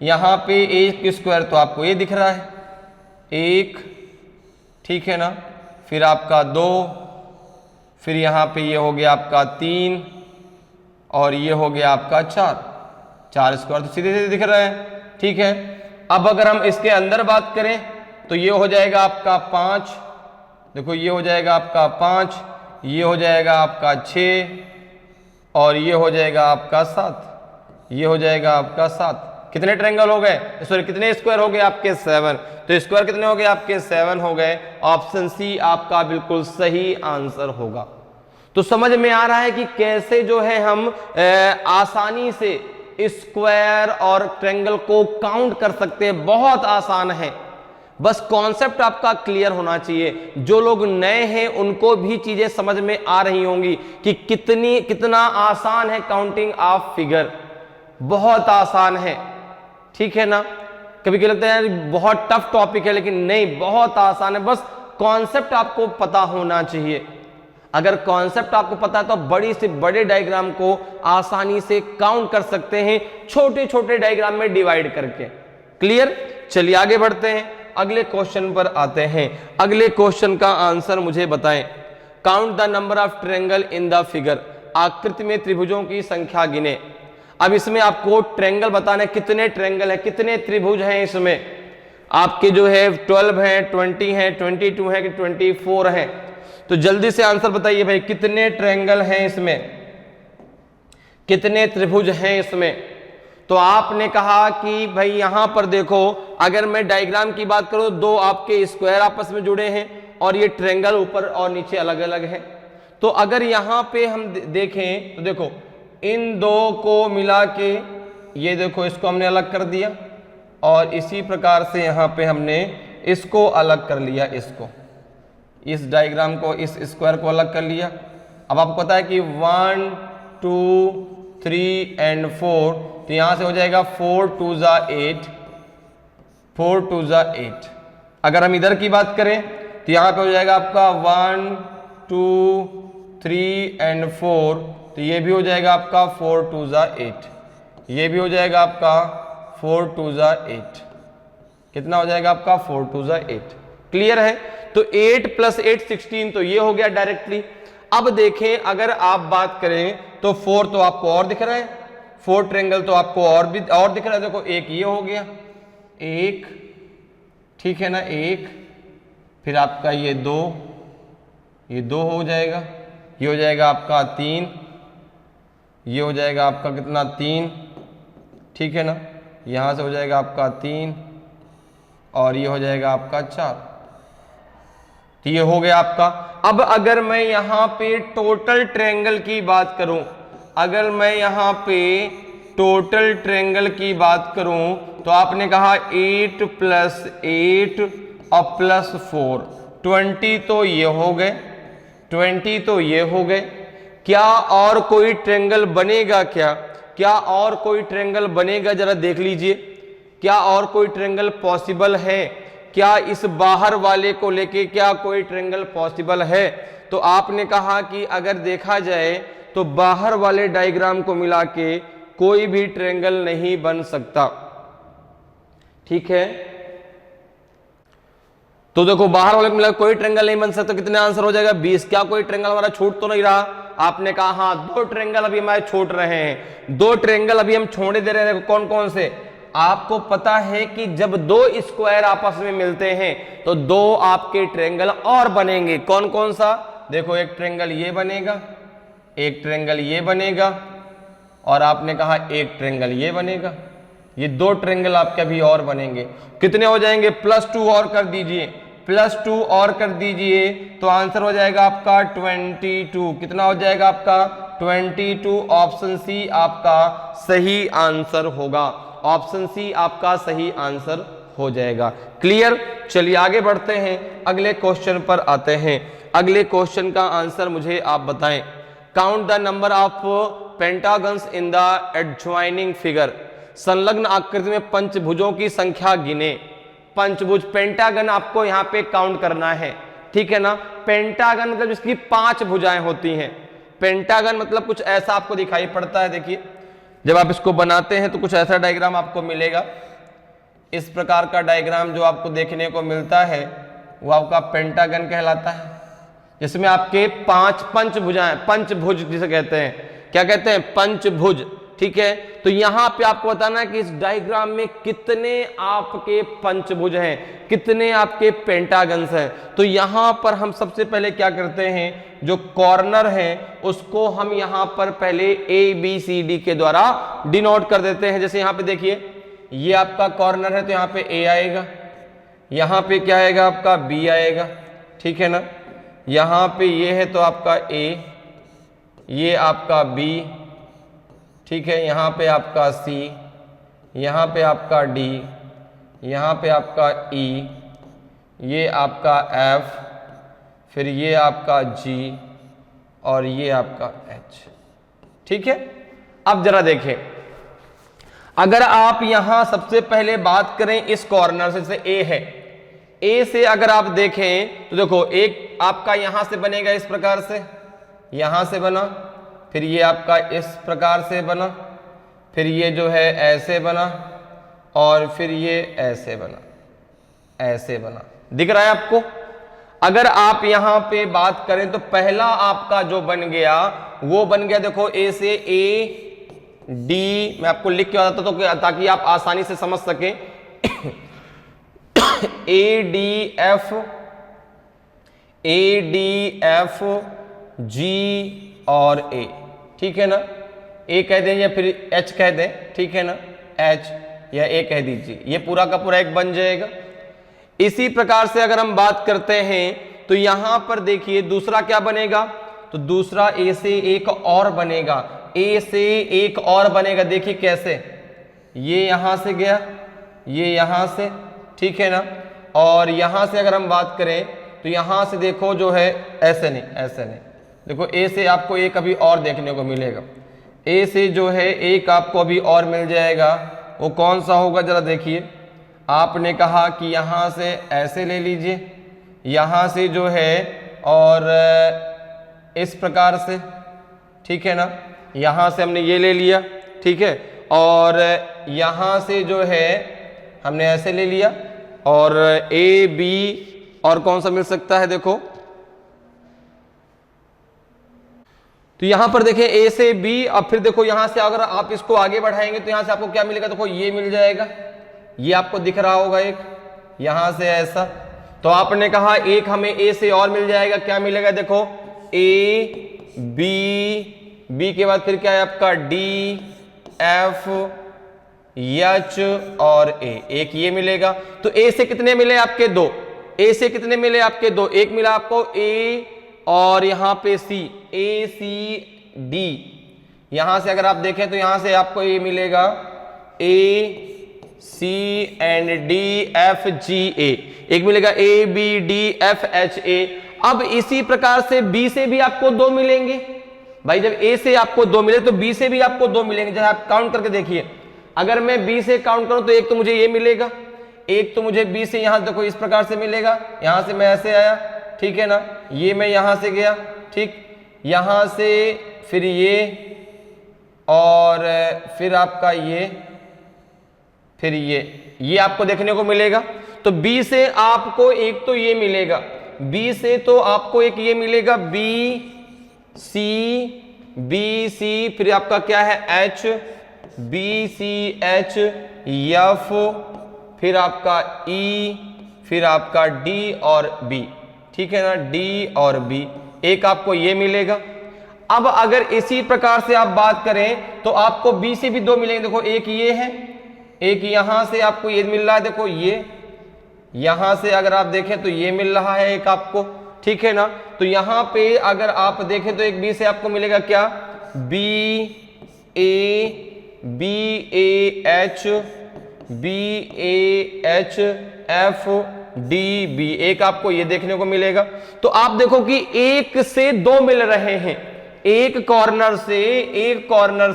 यहां पे एक स्क्वायर तो आपको ये दिख रहा है, एक, ठीक है ना, फिर आपका 2, फिर यहां पे ये हो गया आपका 3 और ये हो गया आपका 4 स्क्वायर तो सीधे सीधे दिख रहा है, ठीक है। अब अगर हम इसके अंदर बात करें तो ये हो जाएगा आपका 5, देखो ये हो जाएगा आपका 5, ये हो जाएगा आपका 6 और ये हो जाएगा आपका 7, ये हो जाएगा आपका 7। कितने ट्रायंगल हो गए, सॉरी कितने स्क्वायर हो गए आपके? 7। तो स्क्वायर कितने हो गए आपके? 7 हो गए। ऑप्शन सी आपका बिल्कुल सही आंसर होगा। तो समझ में आ रहा है कि कैसे जो है हम आसानी से स्क्वायर और ट्रायंगल को काउंट कर सकते हैं। बहुत आसान है, बस कॉन्सेप्ट आपका क्लियर होना चाहिए। जो लोग नए हैं उनको भी चीजें समझ में आ रही होंगी कि कितना आसान है काउंटिंग ऑफ फिगर, बहुत आसान है, ठीक है ना। कभी कभी लगता है यार बहुत टफ टॉपिक है, लेकिन नहीं, बहुत आसान है, बस कॉन्सेप्ट आपको पता होना चाहिए। अगर कॉन्सेप्ट आपको पता है तो बड़ी से बड़े डायग्राम को आसानी से काउंट कर सकते हैं, छोटे छोटे डायग्राम में डिवाइड करके। क्लियर? चलिए आगे बढ़ते हैं, अगले क्वेश्चन पर आते हैं। अगले क्वेश्चन का आंसर मुझे बताएं। Count the number of triangle in the figure. आकृति में त्रिभुजों की संख्या गिने। अब इसमें आपको ट्रायंगल बताना है, कितने ट्रायंगल है, कितने त्रिभुज हैं इसमें। आपके जो है 12 है, 20 है, 22 है कि 24 है। तो जल्दी से आंसर बताइए भाई, कितने ट्रायंगल हैं इसमें, कितने त्रिभुज हैं इसमें। तो आपने कहा कि भाई यहां पर देखो, अगर मैं डायग्राम की बात करूं, दो आपके स्क्वायर आपस में जुड़े हैं और ये ट्रायंगल ऊपर और नीचे अलग अलग है। तो अगर यहां पे हम देखें तो देखो इन दो को मिला के, ये देखो इसको हमने अलग कर दिया और इसी प्रकार से यहां पे हमने इसको अलग कर लिया, इसको, इस डायग्राम को, इस स्क्वायर को अलग कर लिया। अब आपको पता है कि 1 2 3 एंड 4, तो यहां से हो जाएगा 4 2 जा 8, 4 2 जा 8। अगर हम इधर की बात करें तो यहां पे हो जाएगा आपका 1 2 3 एंड 4, तो ये भी हो जाएगा आपका 4 2 जा 8, ये भी हो जाएगा आपका 4 2 जा 8। कितना हो जाएगा आपका? 4 2 जा 8। क्लियर है? तो 8 + 8 16, तो ये हो गया डायरेक्टली। अब देखें अगर आप बात करें तो 4 तो आपको और दिख रहा है, 4 ट्रायंगल तो आपको और भी और दिख रहा है। देखो एक ये हो गया, एक, ठीक है ना, एक, फिर आपका ये 2, ये 2 हो जाएगा, ये हो जाएगा आपका 3, ये हो जाएगा आपका कितना? 3, ठीक है ना, यहां से हो जाएगा आपका 3 और ये हो जाएगा आपका 4। तो ये हो गया आपका। अब अगर मैं यहां पे टोटल ट्रायंगल की बात करूं, अगर मैं यहां पे टोटल ट्रायंगल की बात करूं तो आपने कहा 8 + 8 और +4, 20 तो ये हो गए, 20 तो ये हो गए। क्या और कोई ट्रायंगल बनेगा? क्या और कोई ट्रायंगल बनेगा? जरा देख लीजिए, क्या और कोई ट्रायंगल पॉसिबल है? क्या इस बाहर वाले को लेके क्या कोई ट्रायंगल पॉसिबल है? तो आपने कहा कि अगर देखा जाए तो बाहर वाले डायग्राम को मिला के कोई भी ट्रायंगल नहीं बन सकता, ठीक है। तो देखो बाहर वाले को मिला कोई ट्रायंगल नहीं बन सकता, कितने आंसर हो जाएगा? 20। क्या कोई ट्रायंगल हमारा छूट तो नहीं रहा? आपने कहा हाँ, 2 ट्रायंगल अभी हमारे छूट रहे हैं, 2 ट्रायंगल अभी हम छोड़े दे रहे हैं। कौन कौन से? आपको पता है कि जब 2 स्क्वायर आपस में मिलते हैं तो 2 आपके ट्रायंगल और बनेंगे। कौन कौन सा? देखो एक ट्रायंगल ये बनेगा, एक ट्रायंगल ये बनेगा और आपने कहा एक ट्रायंगल ये बनेगा। ये 2 ट्रायंगल आपके अभी और बनेंगे। कितने हो जाएंगे? +2 और कर दीजिए, +2 और कर दीजिए तो आंसर हो जाएगा आपका 22। कितना हो जाएगा आपका? 22 ऑप्शन सी आपका सही आंसर होगा। ऑप्शन सी आपका सही आंसर हो जाएगा। क्लियर? चलिए आगे बढ़ते हैं, अगले क्वेश्चन पर आते हैं। अगले क्वेश्चन का आंसर मुझे आप बताएं। Count the number of pentagons in the adjoining figure. संलग्न आकृति में पंचभुजों की संख्या गिने। पंचभुज, पेंटागन आपको यहां पे काउंट करना है, ठीक है ना। पेंटागन मतलब जिसकी 5 भुजाएं होती हैं। पेंटागन मतलब कुछ ऐसा आपको दिखाई पड़ता है। देखिए जब आप इसको बनाते हैं तो कुछ ऐसा डायग्राम आपको मिलेगा। इस प्रकार का डायग्राम जो आपको देखने को मिलता है वो आपका पेंटागन कहलाता है, जिसमें आपके 5 पंचभुजाएं, पंचभुज जिसे कहते हैं, क्या कहते हैं, पंचभुज, ठीक है। तो यहां पे आपको बताना है कि इस डायग्राम में कितने आपके पंचभुज हैं, कितने आपके पेंटागन्स हैं। तो यहां पर हम सबसे पहले क्या करते हैं, जो कॉर्नर है उसको हम यहां पर पहले ABCD के द्वारा डिनोट कर देते हैं। जैसे यहां पे देखिए ये आपका कॉर्नर है तो यहां पे A आएगा, यहां पे क्या आएगा आपका B आएगा, ठीक है ना। यहां पे ये है तो आपका A, ये आपका B, ठीक है। यहाँ पे आपका C, यहाँ पे आपका D, यहाँ पे आपका E, ये आपका F, फिर ये आपका G और ये आपका H, ठीक है। अब जरा देखें, अगर आप यहां सबसे पहले बात करें इस कॉर्नर से, जैसे A है, A से अगर आप देखें तो देखो एक आपका यहां से बनेगा इस प्रकार से, यहां से बना, फिर ये आपका इस प्रकार से बना, फिर ये जो है ऐसे बना और फिर ये ऐसे बना, ऐसे बना। दिख रहा है आपको? अगर आप यहां पे बात करें तो पहला आपका जो बन गया वो बन गया, देखो A से AD, मैं आपको लिख के बताता तो ताकि आप आसानी से समझ सकें। ADF, ADF, G और A, ठीक है ना। A कह दें या फिर H कह दें, ठीक है ना, H या A कह दीजिए, ये पूरा का पूरा एक बन जाएगा। इसी प्रकार से अगर हम बात करते हैं तो यहां पर देखिए दूसरा क्या बनेगा, तो दूसरा A से एक और बनेगा, A से एक और बनेगा। देखिए कैसे, ये यहां से गया, ये यहां से, ठीक है ना। और यहां से अगर हम बात करें तो यहां से देखो जो है ऐसे नहीं, ऐसे नहीं, देखो A से आपको एक अभी और देखने को मिलेगा, A से जो है एक आपको अभी और मिल जाएगा। वो कौन सा होगा जरा देखिए। आपने कहा कि यहां से ऐसे ले लीजिए, यहां से जो है और इस प्रकार से, ठीक है ना। यहां से हमने ये ले लिया, ठीक है, और यहां से जो है हमने ऐसे ले लिया, और A B और कौन सा मिल सकता है देखो, तो यहां पर देखिए A से B। अब फिर देखो यहां से अगर आप इसको आगे बढ़ाएंगे तो यहां से आपको क्या मिलेगा, देखो ये मिल जाएगा, ये आपको दिख रहा होगा एक, यहां से ऐसा। तो आपने कहा एक हमें A से और मिल जाएगा, क्या मिलेगा देखो A B, B के बाद फिर क्या है आपका D F H और A, एक ये मिलेगा। तो A से कितने मिले आपके, 2। A से कितने मिले आपके, 2। एक मिला आपको A और यहां पे C, A C D। यहां से अगर आप देखें तो यहां से आपको ये मिलेगा A C and D F G A, एक मिलेगा A B D F H A। अब इसी प्रकार से B से भी आपको 2 मिलेंगे भाई। जब A से आपको 2 मिले तो B से भी आपको 2 मिलेंगे। जब आप काउंट करके देखिए, अगर मैं B से काउंट करूं तो एक तो मुझे ये मिलेगा, एक तो मुझे B से यहां देखो इस प्रकार से मिलेगा, यहां से मैं ऐसे आया, ठीक है ना, ये मैं यहां से गया, ठीक, यहां से फिर ये और फिर आपका ये, फिर ये आपको देखने को मिलेगा। तो B से आपको एक तो ये मिलेगा, B से तो आपको एक ये मिलेगा B C, फिर आपका क्या है H, B C H F, फिर आपका E, फिर आपका D और B, ठीक है ना, D और B, एक आपको ये मिलेगा। अब अगर इसी प्रकार से आप बात करें तो आपको B से भी 2 मिलेंगे। देखो एक ये है, एक यहां से आपको ये मिल रहा है, देखो ये यहां से अगर आप देखें तो ये मिल रहा है एक आपको, ठीक है ना। तो यहां पे अगर आप देखें तो एक B से आपको मिलेगा क्या, BAHFDB, एक आपको ये देखने को मिलेगा। तो आप देखो कि एक से दो मिल रहे हैं, एक कॉर्नर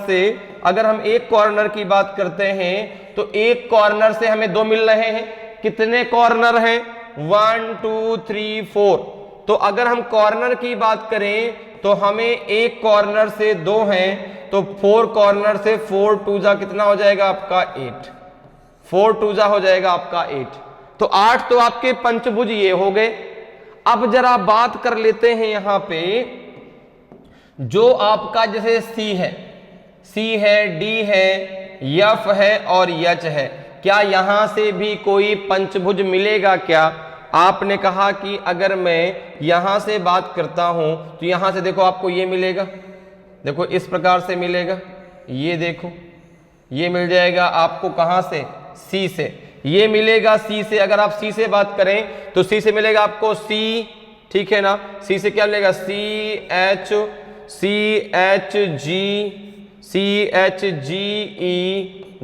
से अगर हम एक कॉर्नर की बात करते हैं तो एक कॉर्नर से हमें दो मिल रहे हैं। कितने कॉर्नर हैं? 1 2 3 4। तो अगर हम कॉर्नर की बात करें तो हमें एक कॉर्नर से दो हैं, तो 4 कॉर्नर से 4 2 जा कितना हो जाएगा आपका 8, 4 2 जा हो जाएगा आपका 8। तो 8 तो आपके पंचभुज ये हो गए। अब जरा बात कर लेते हैं यहां पे जो आपका जैसे C है, D है, F है और H है, क्या यहां से भी कोई पंचभुज मिलेगा क्या? आपने कहा कि अगर मैं यहां से बात करता हूं तो यहां से देखो आपको ये मिलेगा, देखो इस प्रकार से मिलेगा, ये देखो ये मिल जाएगा आपको कहां से? C से, ये मिलेगा C से। अगर आप C से बात करें तो C से मिलेगा आपको C, ठीक है ना। C से क्या मिलेगा? CHGE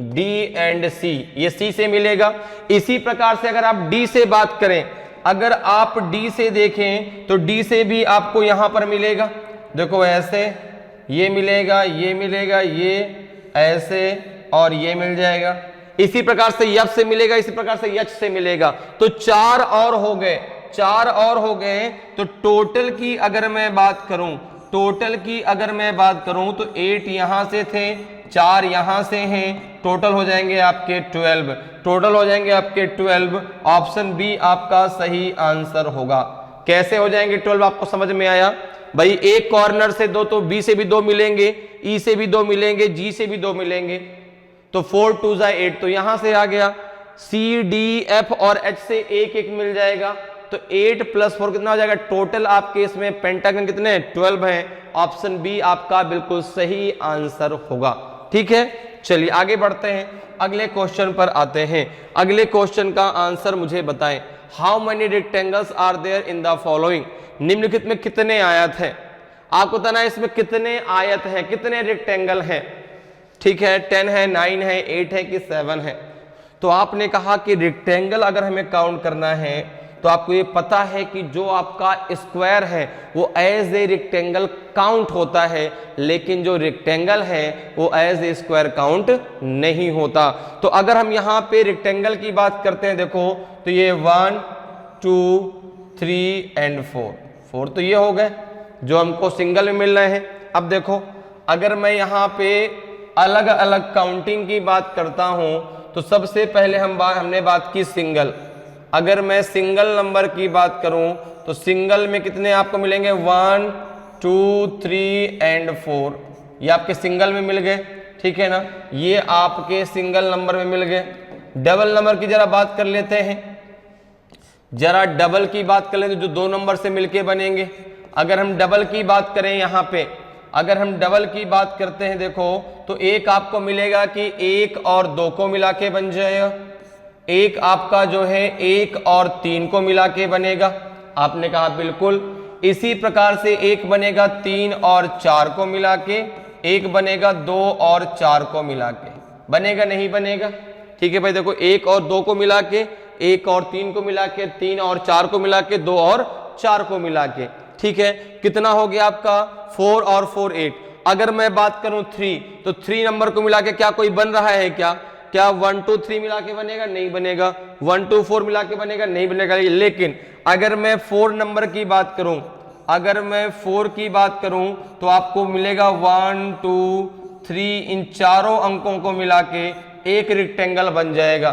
D एंड C, ये C से मिलेगा। इसी प्रकार से अगर आप D से बात करें, अगर आप D से देखें तो D से भी आपको यहां पर मिलेगा, देखो ऐसे ये मिलेगा, ये मिलेगा, ये ऐसे और ये मिल जाएगा। इसी प्रकार से F से मिलेगा, इसी प्रकार से H से मिलेगा। तो 4 और हो गए। तो टोटल की अगर मैं बात करूं तो 8 यहां से थे, 4 यहां से हैं, टोटल हो जाएंगे आपके 12। ऑप्शन बी आपका सही आंसर होगा। कैसे हो जाएंगे 12? आपको समझ में आया भाई? एक कॉर्नर से दो, तो बी से भी दो मिलेंगे, ई से भी दो मिलेंगे, जी से भी दो मिलेंगे, तो 4 2 जा 8, तो यहां से आ गया। सी डी एफ और एच से एक एक मिल जाएगा, तो 8 + 4 कितना हो जाएगा? टोटल आपके इसमें पेंटागन कितने? 12 हैं। ऑप्शन बी आपका बिल्कुल सही आंसर होगा। ठीक है, चलिए आगे बढ़ते हैं, अगले क्वेश्चन पर आते हैं। अगले क्वेश्चन का आंसर मुझे बताएं। How many rectangles are there in the following? निम्नलिखित में कितने आयत हैं? आपको बताना है इसमें कितने आयत हैं, कितने रेक्टेंगल हैं। ठीक है, 10 है, 9 है, 8 है कि 7 है? तो आपने कहा कि रेक्टेंगल अगर हमें काउंट करना है तो आपको ये पता है कि जो आपका स्क्वायर है वो एज ए रेक्टेंगल काउंट होता है, लेकिन जो रेक्टेंगल है वो एज ए स्क्वायर काउंट नहीं होता। तो अगर हम यहाँ पे रेक्टेंगल की बात करते हैं, देखो तो ये 1 2 3 एंड 4 तो ये हो गए जो हमको सिंगल में मिल रहे हैं। अब देखो अगर मैं यहाँ पे अलग अलग काउंटिंग की बात करता हूं तो सबसे पहले हमने बात की सिंगल। अगर मैं सिंगल नंबर की बात करूं तो सिंगल में कितने आपको मिलेंगे? 1 2 3 एंड 4, ये आपके सिंगल में मिल गए। ठीक है ना, ये आपके सिंगल नंबर में मिल गए। डबल नंबर की जरा बात कर लेते हैं, जरा डबल की बात कर लेते हैं जो 2 नंबर से मिलके बनेंगे। अगर हम डबल की बात करें यहाँ पे, अगर हम डबल की बात करते हैं देखो तो एक आपको मिलेगा कि 1 और 2 को मिला के बन जाएगा, एक आपका जो है 1 और 3 को मिला के बनेगा। आपने कहा बिल्कुल। इसी प्रकार से एक बनेगा 3 और 4 को मिला के, एक बनेगा 2 और 4 को मिला के। बनेगा नहीं बनेगा? ठीक है भाई, देखो 1 और 2 को मिला के, 1 और 3 को मिला के, 3 और 4 को मिला के, 2 और 4 को मिला के। ठीक है, कितना हो गया आपका? 4 और 4 8। अगर मैं बात करूं 3, तो 3 नंबर को मिला के क्या कोई बन रहा है क्या? क्या 1 2 3 मिला के बनेगा? नहीं बनेगा। 1 2 4 मिला के बनेगा? नहीं बनेगा। लेकिन अगर मैं 4 नंबर की बात करूं, अगर मैं 4 की बात करूं तो आपको मिलेगा 1 2 3, इन चारों अंकों को मिला के एक रेक्टेंगल बन जाएगा।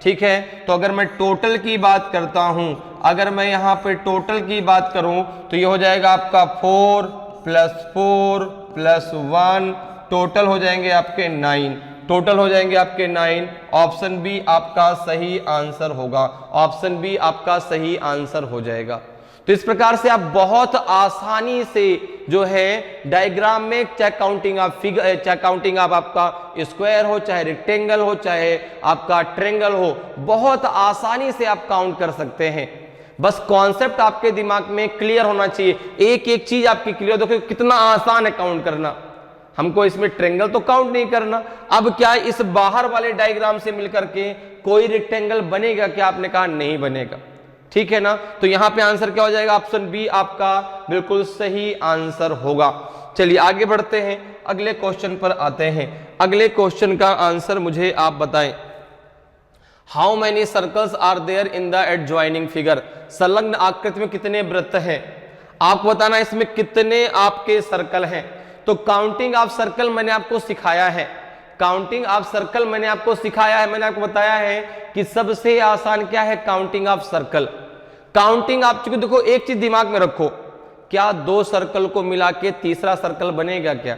ठीक है, तो अगर मैं टोटल की बात करता हूं, अगर मैं यहां पे टोटल की बात करूं तो ये हो जाएगा आपका 4 + 1, टोटल हो जाएंगे आपके 9, टोटल हो जाएंगे आपके 9। ऑप्शन बी आपका सही आंसर होगा, ऑप्शन बी आपका सही आंसर हो जाएगा। तो इस प्रकार से आप बहुत आसानी से जो है डायग्राम में चाहे काउंटिंग आप फिगर, चाहे काउंटिंग आप आपका स्क्वायर हो, चाहे रेक्टेंगल हो, चाहे आपका ट्रायंगल हो, बहुत आसानी से आप काउंट कर सकते हैं। बस कॉन्सेप्ट आपके दिमाग में क्लियर होना चाहिए, एक एक चीज आपकी क्लियर। देखो कितना आसान है काउंट करना। हमको इसमें ट्रेंगल तो काउंट नहीं करना। अब क्या इस बाहर वाले डायग्राम से मिलकर के कोई रेक्टेंगल बनेगा क्या? आपने कहा नहीं बनेगा, ठीक है ना। तो यहां पे आंसर क्या हो जाएगा? ऑप्शन बी आपका बिल्कुल सही आंसर होगा। चलिए आगे बढ़ते हैं, अगले क्वेश्चन पर आते हैं। अगले क्वेश्चन का आंसर मुझे आप बताएं। How many circles are there in the adjoining figure? संलग्न आकृति में कितने वृत्त हैं? आपको बताना इसमें कितने आपके सर्कल हैं। तो काउंटिंग ऑफ सर्कल मैंने आपको सिखाया है, काउंटिंग ऑफ सर्कल मैंने आपको सिखाया है। मैंने आपको बताया है कि सबसे आसान क्या है? Counting of circle. काउंटिंग आप चूंकि देखो एक चीज दिमाग में रखो, क्या दो सर्कल को मिला के तीसरा सर्कल बनेगा क्या?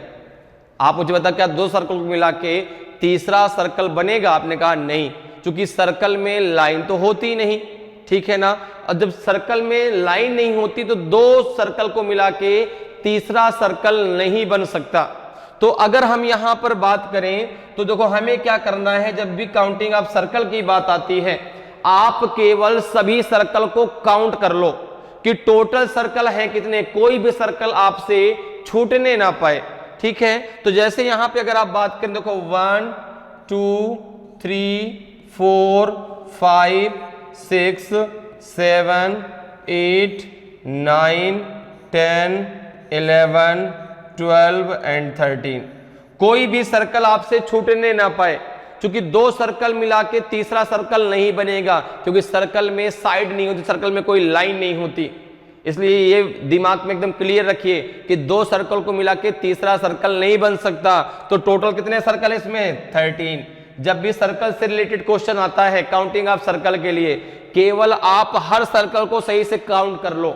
आप मुझे बता, क्या दो सर्कल को मिला के तीसरा सर्कल बनेगा? आपने कहा नहीं, क्योंकि सर्कल में लाइन तो होती नहीं, ठीक है ना। और जब सर्कल में लाइन नहीं होती तो दो सर्कल को मिला के तीसरा सर्कल नहीं बन सकता। तो अगर हम यहां पर बात करें तो देखो हमें क्या करना है, जब भी काउंटिंग ऑफ सर्कल की बात आती है, आप केवल सभी सर्कल को काउंट कर लो कि टोटल सर्कल है कितने, कोई भी सर्कल आपसे छूटने ना पाए, ठीक है। तो जैसे यहां पे अगर आप बात करें, देखो 1 2 3 4 5 6 7 8 9 10 11 12 एंड 13, कोई भी सर्कल आपसे छूटने ना पाए, क्योंकि दो सर्कल मिला के तीसरा सर्कल नहीं बनेगा, क्योंकि सर्कल में साइड नहीं होती, सर्कल में कोई लाइन नहीं होती। इसलिए ये दिमाग में एकदम क्लियर रखिए कि दो सर्कल को मिला के तीसरा सर्कल नहीं बन सकता। तो टोटल कितने सर्कल है इसमें? 13। जब भी सर्कल से रिलेटेड क्वेश्चन आता है काउंटिंग ऑफ सर्कल के लिए, केवल आप हर सर्कल को सही से काउंट कर लो,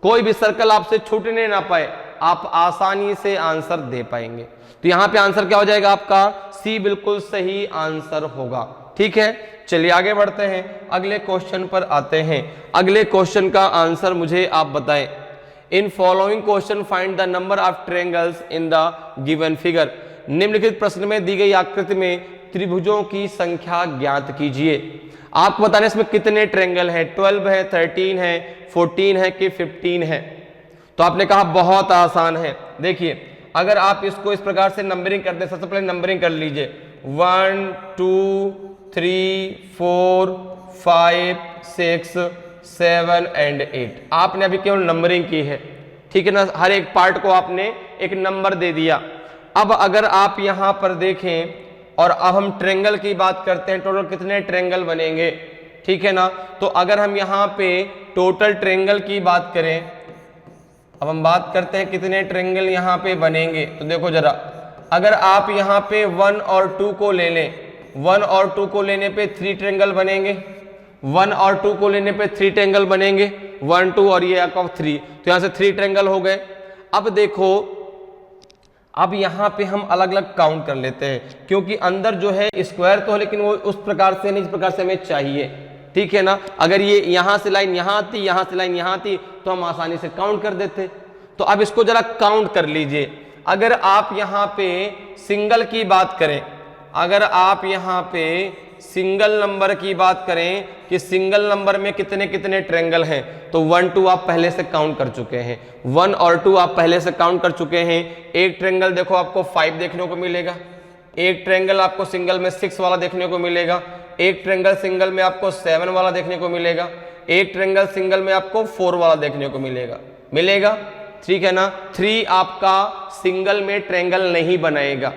कोई भी सर्कल आपसे छूटने ना पाए, आप आसानी से आंसर दे पाएंगे। तो यहां पे आंसर क्या हो जाएगा आपका? सी बिल्कुल सही आंसर होगा, ठीक है। चलिए आगे बढ़ते हैं, अगले क्वेश्चन पर आते हैं। अगले क्वेश्चन का आंसर मुझे आप बताएं। In following question find the number of triangles in the given figure. निम्नलिखित प्रश्न में दी गई आकृति में त्रिभुजों की संख्या ज्ञात कीजिए। आपको बताने इसमें कितने ट्रायंगल है? 12 है, 13 है, 14 है कि 15 है? तो आपने कहा बहुत आसान है। देखिए अगर आप इसको इस प्रकार से नंबरिंग करते हैं, सबसे पहले नंबरिंग कर लीजिए 1 2 3 4 5 6 7 एंड 8। आपने अभी केवल नंबरिंग की है, ठीक है ना। हर एक पार्ट को आपने एक नंबर दे दिया। अब अगर आप यहां पर देखें और अब हम ट्रायंगल की बात करते हैं, टोटल कितने ट्रायंगल बनेंगे, ठीक है ना। तो अगर हम यहां पे टोटल ट्रायंगल की बात करें, अब हम बात करते हैं कितने ट्रायंगल यहां पे बनेंगे। तो देखो जरा, अगर आप यहां पे 1 और 2 को ले लें, 1 और 2 को लेने पे 3 ट्रायंगल बनेंगे, 1 और 2 को लेने पे 3 ट्रायंगल बनेंगे, 1 2 और ये 3, तो यहां से 3 ट्रायंगल हो गए। अब देखो, अब यहां पे हम अलग अलग काउंट कर लेते हैं, क्योंकि अंदर जो है स्क्वायर तो है, लेकिन वो उस प्रकार से नहीं जिस प्रकार से हमें चाहिए, ठीक है ना। अगर ये यहां से लाइन यहां आती, यहां से लाइन यहां आती, तो हम आसानी से काउंट कर देते। तो अब इसको जरा काउंट कर लीजिए। अगर आप यहां पे सिंगल की बात करें, अगर आप यहां पे सिंगल नंबर की बात करें कि सिंगल नंबर में कितने कितने ट्रायंगल हैं, तो 1 2 आप पहले से काउंट कर चुके हैं, 1 और 2 आप पहले से काउंट कर चुके हैं। एक ट्रायंगल देखो आपको 5 देखने को मिलेगा, एक ट्रायंगल आपको सिंगल में 6 वाला देखने को मिलेगा, एक ट्रायंगल सिंगल में आपको 7 वाला देखने को मिलेगा, एक ट्रायंगल सिंगल में आपको 4 वाला देखने को मिलेगा, ठीक है ना। 3 आपका सिंगल में ट्रायंगल नहीं बनाएगा,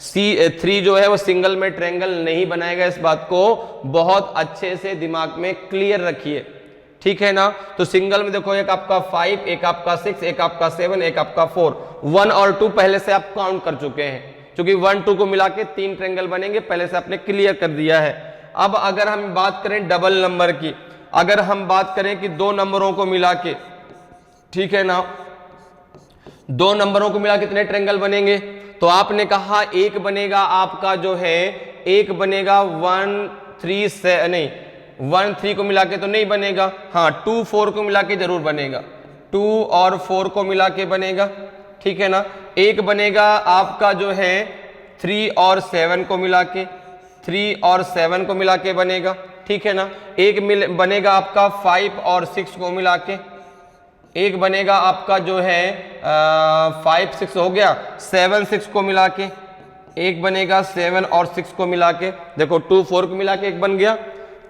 3 जो है वो सिंगल में ट्रायंगल नहीं बनाएगा। इस बात को बहुत अच्छे से दिमाग में क्लियर रखिए, ठीक है ना। तो सिंगल में देखो एक आपका 5, एक आपका 6, एक आपका 7, एक आपका 4, 1 और 2 पहले से आप काउंट कर चुके हैं, क्योंकि 1 2 को मिला के 3 ट्रायंगल बनेंगे, पहले से आपने क्लियर कर दिया है। अब अगर हम बात करें डबल नंबर की, अगर हम बात करें कि 2 नंबरों को मिला के, ठीक है ना, 2 नंबरों को मिला कितने ट्रायंगल बनेंगे, तो आपने कहा एक बनेगा आपका जो है, एक बनेगा 1 3 7, नहीं 1 3 को मिला के तो नहीं बनेगा, हाँ 2 4 को मिला के जरूर बनेगा, 2 और 4 को मिला के बनेगा, ठीक है ना। एक बनेगा आपका जो है 3 और 7 को मिला के, 3 और 7 को मिला के बनेगा, ठीक है ना। एक बनेगा आपका 5 और 6 को मिला के, एक बनेगा आपका जो है 5 6 हो गया, 7 6 को मिला के एक बनेगा, 7 और 6 को मिला के देखो 2 4 को मिला के एक बन गया,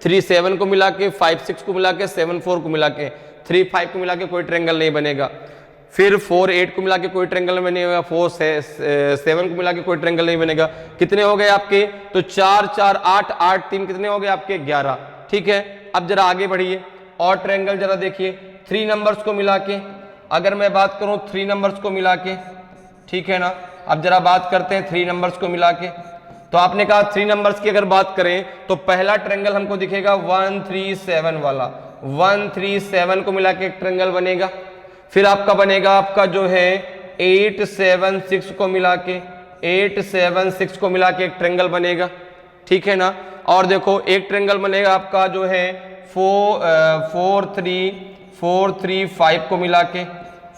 3 7 को मिला के, 5 6 को मिला के, 7 4 को मिला के, 3 5 को मिला के कोई ट्रायंगल नहीं बनेगा। फिर 4 8 को मिला के कोई ट्रायंगल नहीं बनेगा, 4 7 को मिला के कोई ट्रायंगल नहीं बनेगा। कितने हो गए आपके? तो 4 4 8 8 3 कितने हो गए आपके? 11। ठीक है, अब जरा आगे बढ़िए और ट्रायंगल जरा देखिए 3 नंबर्स को मिला के, अगर मैं बात करूं 3 नंबर्स को मिला के, ठीक है ना। अब जरा बात करते हैं 3 नंबर्स को मिला के। तो आपने कहा 3 नंबर्स की अगर बात करें तो पहला ट्रायंगल हमको दिखेगा 1 3 7 वाला, 1 3 7 को मिला के एक ट्रायंगल बनेगा। फिर आपका बनेगा आपका जो है 8 7 6 को मिला के, 8 7 6 को मिला के एक ट्रायंगल बनेगा। ठीक है ना। और देखो एक ट्रायंगल बनेगा आपका जो है 4 3 5 को मिला के,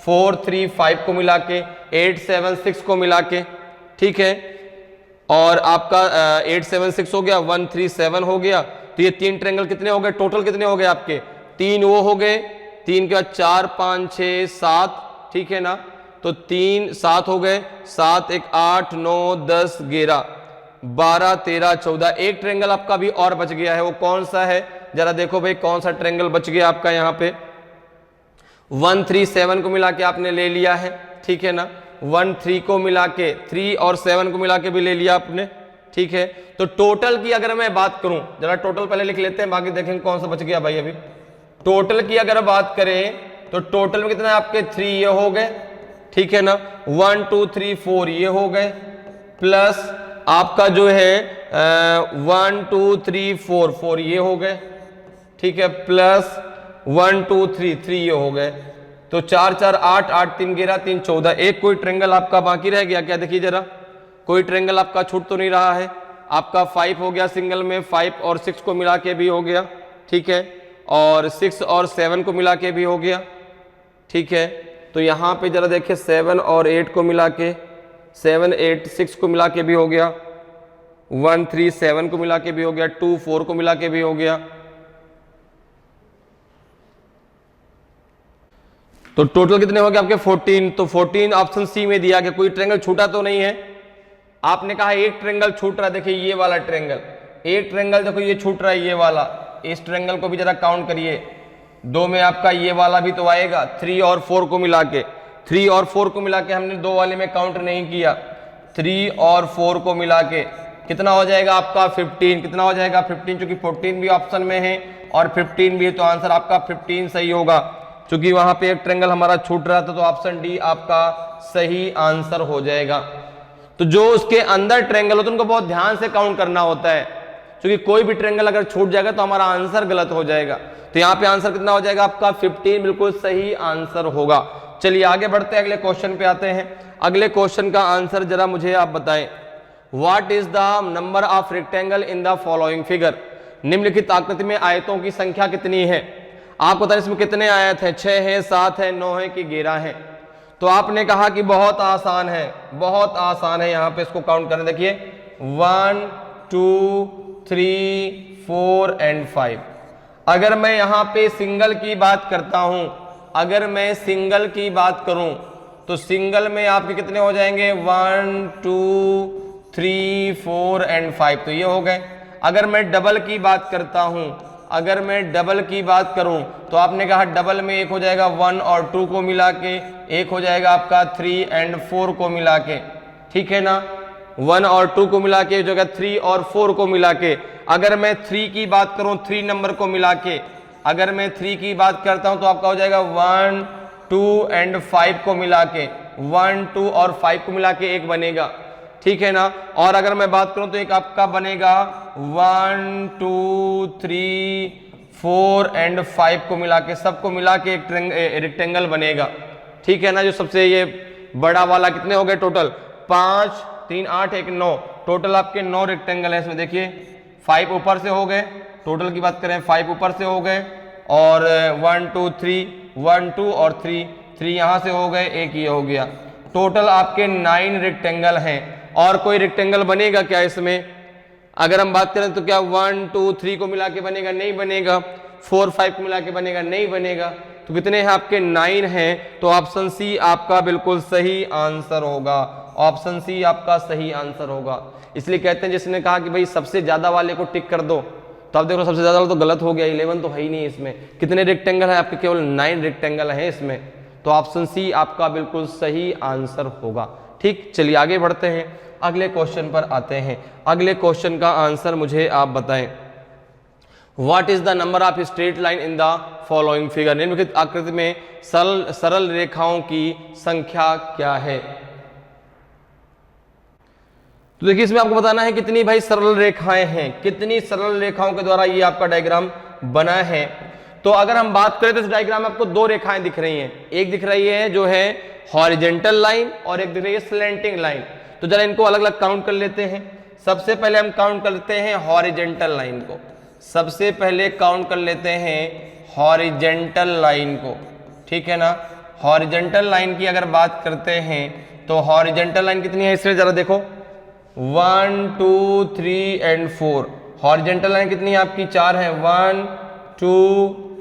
4 3 5 को मिला के, 8 7 6 को मिला के। ठीक है, और आपका 8 7 6 हो गया, 1 3 7 हो गया। तो ये 3 ट्रायंगल कितने हो गए? टोटल कितने हो गए आपके? 3 वो हो गए, 3 के बाद 4 5 6 7, ठीक है ना। तो 3 7 हो गए, 7 1 8 9 10 11 12 13 14। एक ट्रायंगल आपका भी और बच गया है, वो कौन सा है? जरा देखो भाई कौन सा ट्रायंगल बच गया आपका यहाँ पे। 1 3 7 को मिला के आपने ले लिया है, ठीक है ना। 1 3 को मिला के, 3 और 7 को मिला के भी ले लिया आपने, ठीक है। तो टोटल की अगर मैं बात करूं, जरा टोटल पहले लिख लेते हैं, बाकी देखेंगे कौन सा बच गया भाई। अभी टोटल की अगर बात करें तो टोटल में कितना है आपके? 3 ये हो गए, ठीक है ना। 1 2 3 4 ये हो गए, प्लस आपका जो है 1 2 3 4 4 ये हो गए, ठीक है, प्लस 1 2 3 3 ये हो गए। तो 4 4 8 8 3 11 3 14। एक कोई ट्रायंगल आपका बाकी रह गया क्या? देखिए जरा, कोई ट्रायंगल आपका छूट तो नहीं रहा है। आपका 5 हो गया सिंगल में, 5 और 6 को मिला के भी हो गया, ठीक है, और 6 और 7 को मिला के भी हो गया, ठीक है। तो यहाँ पे जरा देखिए 7 और 8 को मिला के, 7 8 6 को मिला के भी हो गया, 1 3 7 को मिला के भी हो गया, 2 4 को मिला के भी हो गया। तो टोटल कितने हो गए आपके? 14। तो 14 ऑप्शन सी में दिया गया। कोई ट्रायंगल छूटा तो नहीं है? आपने कहा एक ट्रायंगल छूट रहा है, देखिए ये वाला ट्रायंगल, एक ट्रायंगल देखो ये छूट रहा है, ये वाला। इस ट्रायंगल को भी जरा काउंट करिए, 2 में आपका ये वाला भी तो आएगा। 3 और 4 को मिला के, 3 और 4 को मिला के हमने 2 वाले में काउंट नहीं किया। 3 और 4 को मिला के कितना हो जाएगा आपका? 15। कितना हो जाएगा? 15, क्योंकि 14 भी ऑप्शन में है और 15 भी है, तो आंसर आपका 15 सही होगा। क्योंकि वहां पे एक ट्रायंगल हमारा छूट रहा था, तो ऑप्शन डी आपका सही आंसर हो जाएगा। तो जो उसके अंदर ट्रायंगल होता है उनको बहुत ध्यान से काउंट करना होता है, क्योंकि कोई भी ट्रायंगल अगर छूट जाएगा तो हमारा आंसर गलत हो जाएगा। तो यहाँ पे आंसर कितना हो जाएगा आपका? 15 बिल्कुल सही आंसर होगा। चलिए आगे बढ़ते हैं, अगले क्वेश्चन पे आते हैं। अगले क्वेश्चन का आंसर जरा मुझे आप बताएं। What is the number of rectangle in the following figure? निम्नलिखित आकृति में आयतों की संख्या कितनी है? आपको बताएं इसमें कितने आयत हैं? 6 है, 7 है, 9 है कि 11 है? तो आपने कहा कि बहुत आसान है, बहुत आसान है। यहाँ पे इसको काउंट करें, देखिए 1 2 3 4 एंड 5। अगर मैं यहाँ पे सिंगल की बात करता हूं, अगर मैं सिंगल की बात करूं तो सिंगल में आपके कितने हो जाएंगे? 1 2 3 4 एंड 5, तो ये हो गए। अगर मैं डबल की बात करता हूं, अगर मैं डबल की बात करूं तो आपने कहा डबल में एक हो जाएगा 1 और 2 को मिला के, एक हो जाएगा आपका 3 एंड 4 को मिला के, ठीक है ना। 1 और 2 को मिला के जो 3 और 4 को मिला के। अगर मैं 3 की बात करूं, 3 नंबर को मिला के, अगर मैं 3 की बात करता हूं तो आपका हो जाएगा 1 2 एंड 5 को मिला के, 1 2 और 5 को मिला के एक बनेगा, ठीक है ना। और अगर मैं बात करूं तो एक आपका बनेगा 1 2 3 4 एंड 5 को मिला के, सबको मिला के एक रेक्टेंगल बनेगा, ठीक है ना। जो सबसे ये बड़ा वाला कितने हो गए टोटल? 5 3 8 1 9, टोटल आपके 9 रेक्टेंगल है इसमें। देखिए 5 ऊपर से हो गए, टोटल की बात करें 5 ऊपर से हो गए, और 1 2 3 1 2 और 3 यहां से हो गए, एक ये हो गया। टोटल आपके 9 रेक्टेंगल हैं। और कोई रेक्टेंगल बनेगा क्या इसमें? अगर हम बात करें तो क्या 1 2 3 को मिला के बनेगा? नहीं बनेगा। 4 5 को मिला के बनेगा? नहीं बनेगा। तो कितने हैं आपके 9 हैं, तो ऑप्शन सी आपका बिल्कुल सही आंसर होगा। ऑप्शन सी आपका सही आंसर होगा। इसलिए कहते हैं जिसने कहा कि भाई सबसे ज्यादा वाले को टिक कर दो, तो आप देखो सबसे ज्यादा वाला तो गलत हो गया, 11 तो है ही नहीं इसमें। कितने रेक्टेंगल है आपके? केवल 9 रेक्टेंगल हैं इसमें, तो ऑप्शन सी आपका बिल्कुल सही आंसर होगा। ठीक, चलिए आगे बढ़ते हैं, अगले क्वेश्चन पर आते हैं। अगले क्वेश्चन का आंसर मुझे आप बताएं। What is the number of straight line in the following figure? निम्नलिखित आकृति में सरल रेखाओं की संख्या क्या है? तो देखिए इसमें आपको बताना है कितनी भाई सरल रेखाएं हैं, कितनी सरल रेखाओं के द्वारा ये आपका डायग्राम बना है। तो अगर हम बात करें तो इस डायग्राम में आपको 2 रेखाएं दिख रही हैं, एक दिख रही है जो है हॉरिजेंटल लाइन और एक दिख रही है स्लैंटिंग लाइन। तो जरा इनको अलग अलग काउंट कर लेते हैं। सबसे पहले हम काउंट करते हैं हॉरिजेंटल लाइन को, सबसे पहले काउंट कर लेते हैं हॉरिजेंटल लाइन को, ठीक है ना। हॉरिजेंटल लाइन की अगर बात करते हैं तो हॉरिजेंटल लाइन कितनी है इसमें जरा देखो, 1 2 3 एंड 4। हॉरिजेंटल लाइन कितनी है आपकी? 4 है, 1 2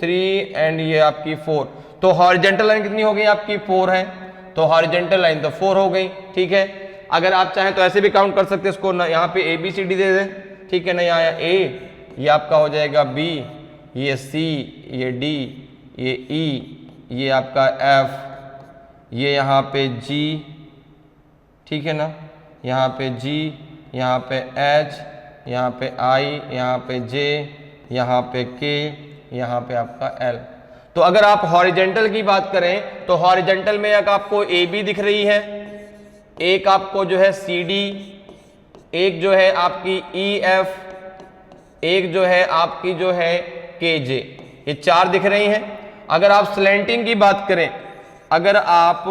3 एंड ये आपकी 4। तो हॉरिजेंटल लाइन कितनी हो गई आपकी? 4 है, तो हॉरिजेंटल लाइन तो 4 हो गई, ठीक है। अगर आप चाहें तो ऐसे भी काउंट कर सकते हैं इसको ना, यहाँ पे ABCD दे दें, ठीक है ना। यहाँ A ये आपका हो जाएगा B, ये C, ये D, ये E, ये आपका F, ये यहाँ पे G, ठीक है ना, यहाँ पे G, यहाँ पे H, यहाँ पे I, यहाँ पे J, यहाँ पे K, यहाँ पे आपका L। तो अगर आप हॉरिजेंटल की बात करें तो हॉरिजेंटल में एक आपको AB दिख रही है, एक आपको जो है CD, एक जो है आपकी EF, एक जो है आपकी जो है KJ, ये 4 दिख रही हैं। अगर आप स्लैंटिंग की बात करें, अगर आप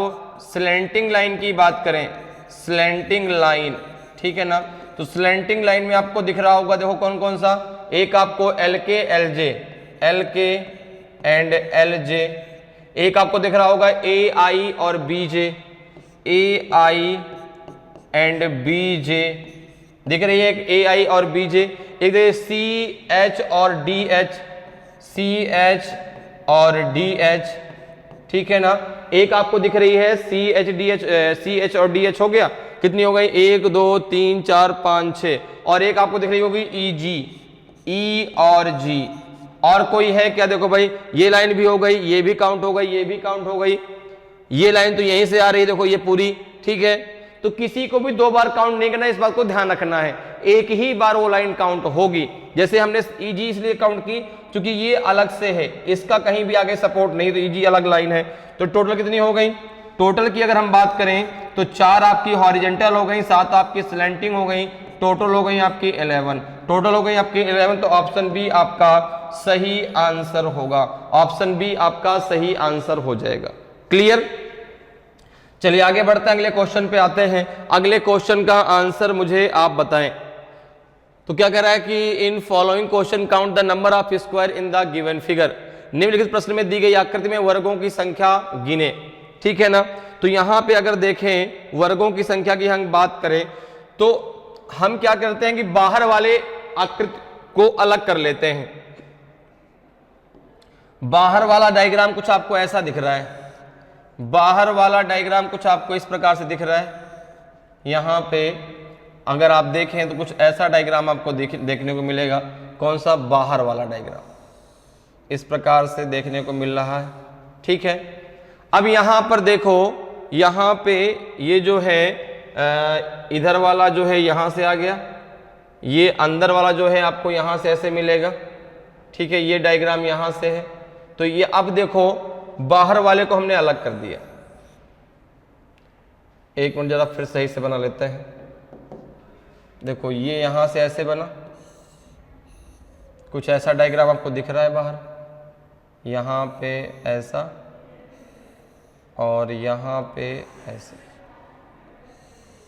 स्लैंटिंग लाइन की बात करें, स्लैंटिंग लाइन, ठीक है ना, तो स्लैंटिंग लाइन में आपको दिख रहा होगा, देखो कौन कौन सा, एक आपको LK LJ एंड LJ, एक आपको दिख रहा होगा AI और BJ, AI एंड BJ दिख रही है, एक AI और BJ, एक CH और DH, CH और DH, ठीक है ना। एक आपको दिख रही है CH और DH हो गया, कितनी हो गई? 1 2 3 4 5 6, और एक आपको दिख रही होगी EG, E और G। और कोई है क्या? देखो भाई ये लाइन भी हो गई, ये भी काउंट हो गई, ये भी काउंट हो गई, ये लाइन तो यहीं से आ रही है, देखो ये पूरी, ठीक है। तो किसी को भी 2 बार काउंट नहीं करना, इस बात को ध्यान रखना है, एक ही बार वो लाइन काउंट होगी। जैसे हमने EG इसलिए काउंट की क्योंकि ये अलग से है, इसका कहीं भी आगे सपोर्ट नहीं, तो EG अलग लाइन है। तो टोटल कितनी हो गई? टोटल की अगर हम बात करें तो 4 आपकी हॉरिजेंटल हो गई, 7 आपकी स्लैंटिंग हो गई, टोटल हो गई आपकी 11, टोटल हो गई आपकी 11। तो ऑप्शन बी आपका सही आंसर होगा, ऑप्शन बी आपका सही आंसर हो जाएगा। क्लियर? चलिए आगे बढ़ते हैं, अगले क्वेश्चन पे आते हैं। अगले क्वेश्चन का आंसर मुझे आप बताएं। तो क्या कह रहा है कि in following question count the number of square in the given figure. निम्नलिखित प्रश्न में दी गई आकृति में वर्गों की संख्या गिने, ठीक है ना। तो यहां पे अगर देखें वर्गों की संख्या की हम बात करें तो हम क्या करते हैं कि बाहर वाले आकृति को अलग कर लेते हैं। बाहर वाला डायग्राम कुछ आपको ऐसा दिख रहा है, बाहर वाला डायग्राम कुछ आपको इस प्रकार से दिख रहा है। यहां पे अगर आप देखें तो कुछ ऐसा डायग्राम आपको देखने को मिलेगा। कौन सा? बाहर वाला डायग्राम इस प्रकार से देखने को मिल रहा है, ठीक है। अब यहां पर देखो, यहां पे ये जो है इधर वाला जो है यहां से आ गया, ये अंदर वाला जो है आपको यहां से ऐसे मिलेगा, ठीक है। ये डायग्राम यहां से है, तो ये अब देखो बाहर वाले को हमने अलग कर दिया। एक मिनट जरा फिर सही से बना लेते हैं। देखो ये यहां से ऐसे बना, कुछ ऐसा डायग्राम आपको दिख रहा है बाहर, यहां पे ऐसा और यहां पे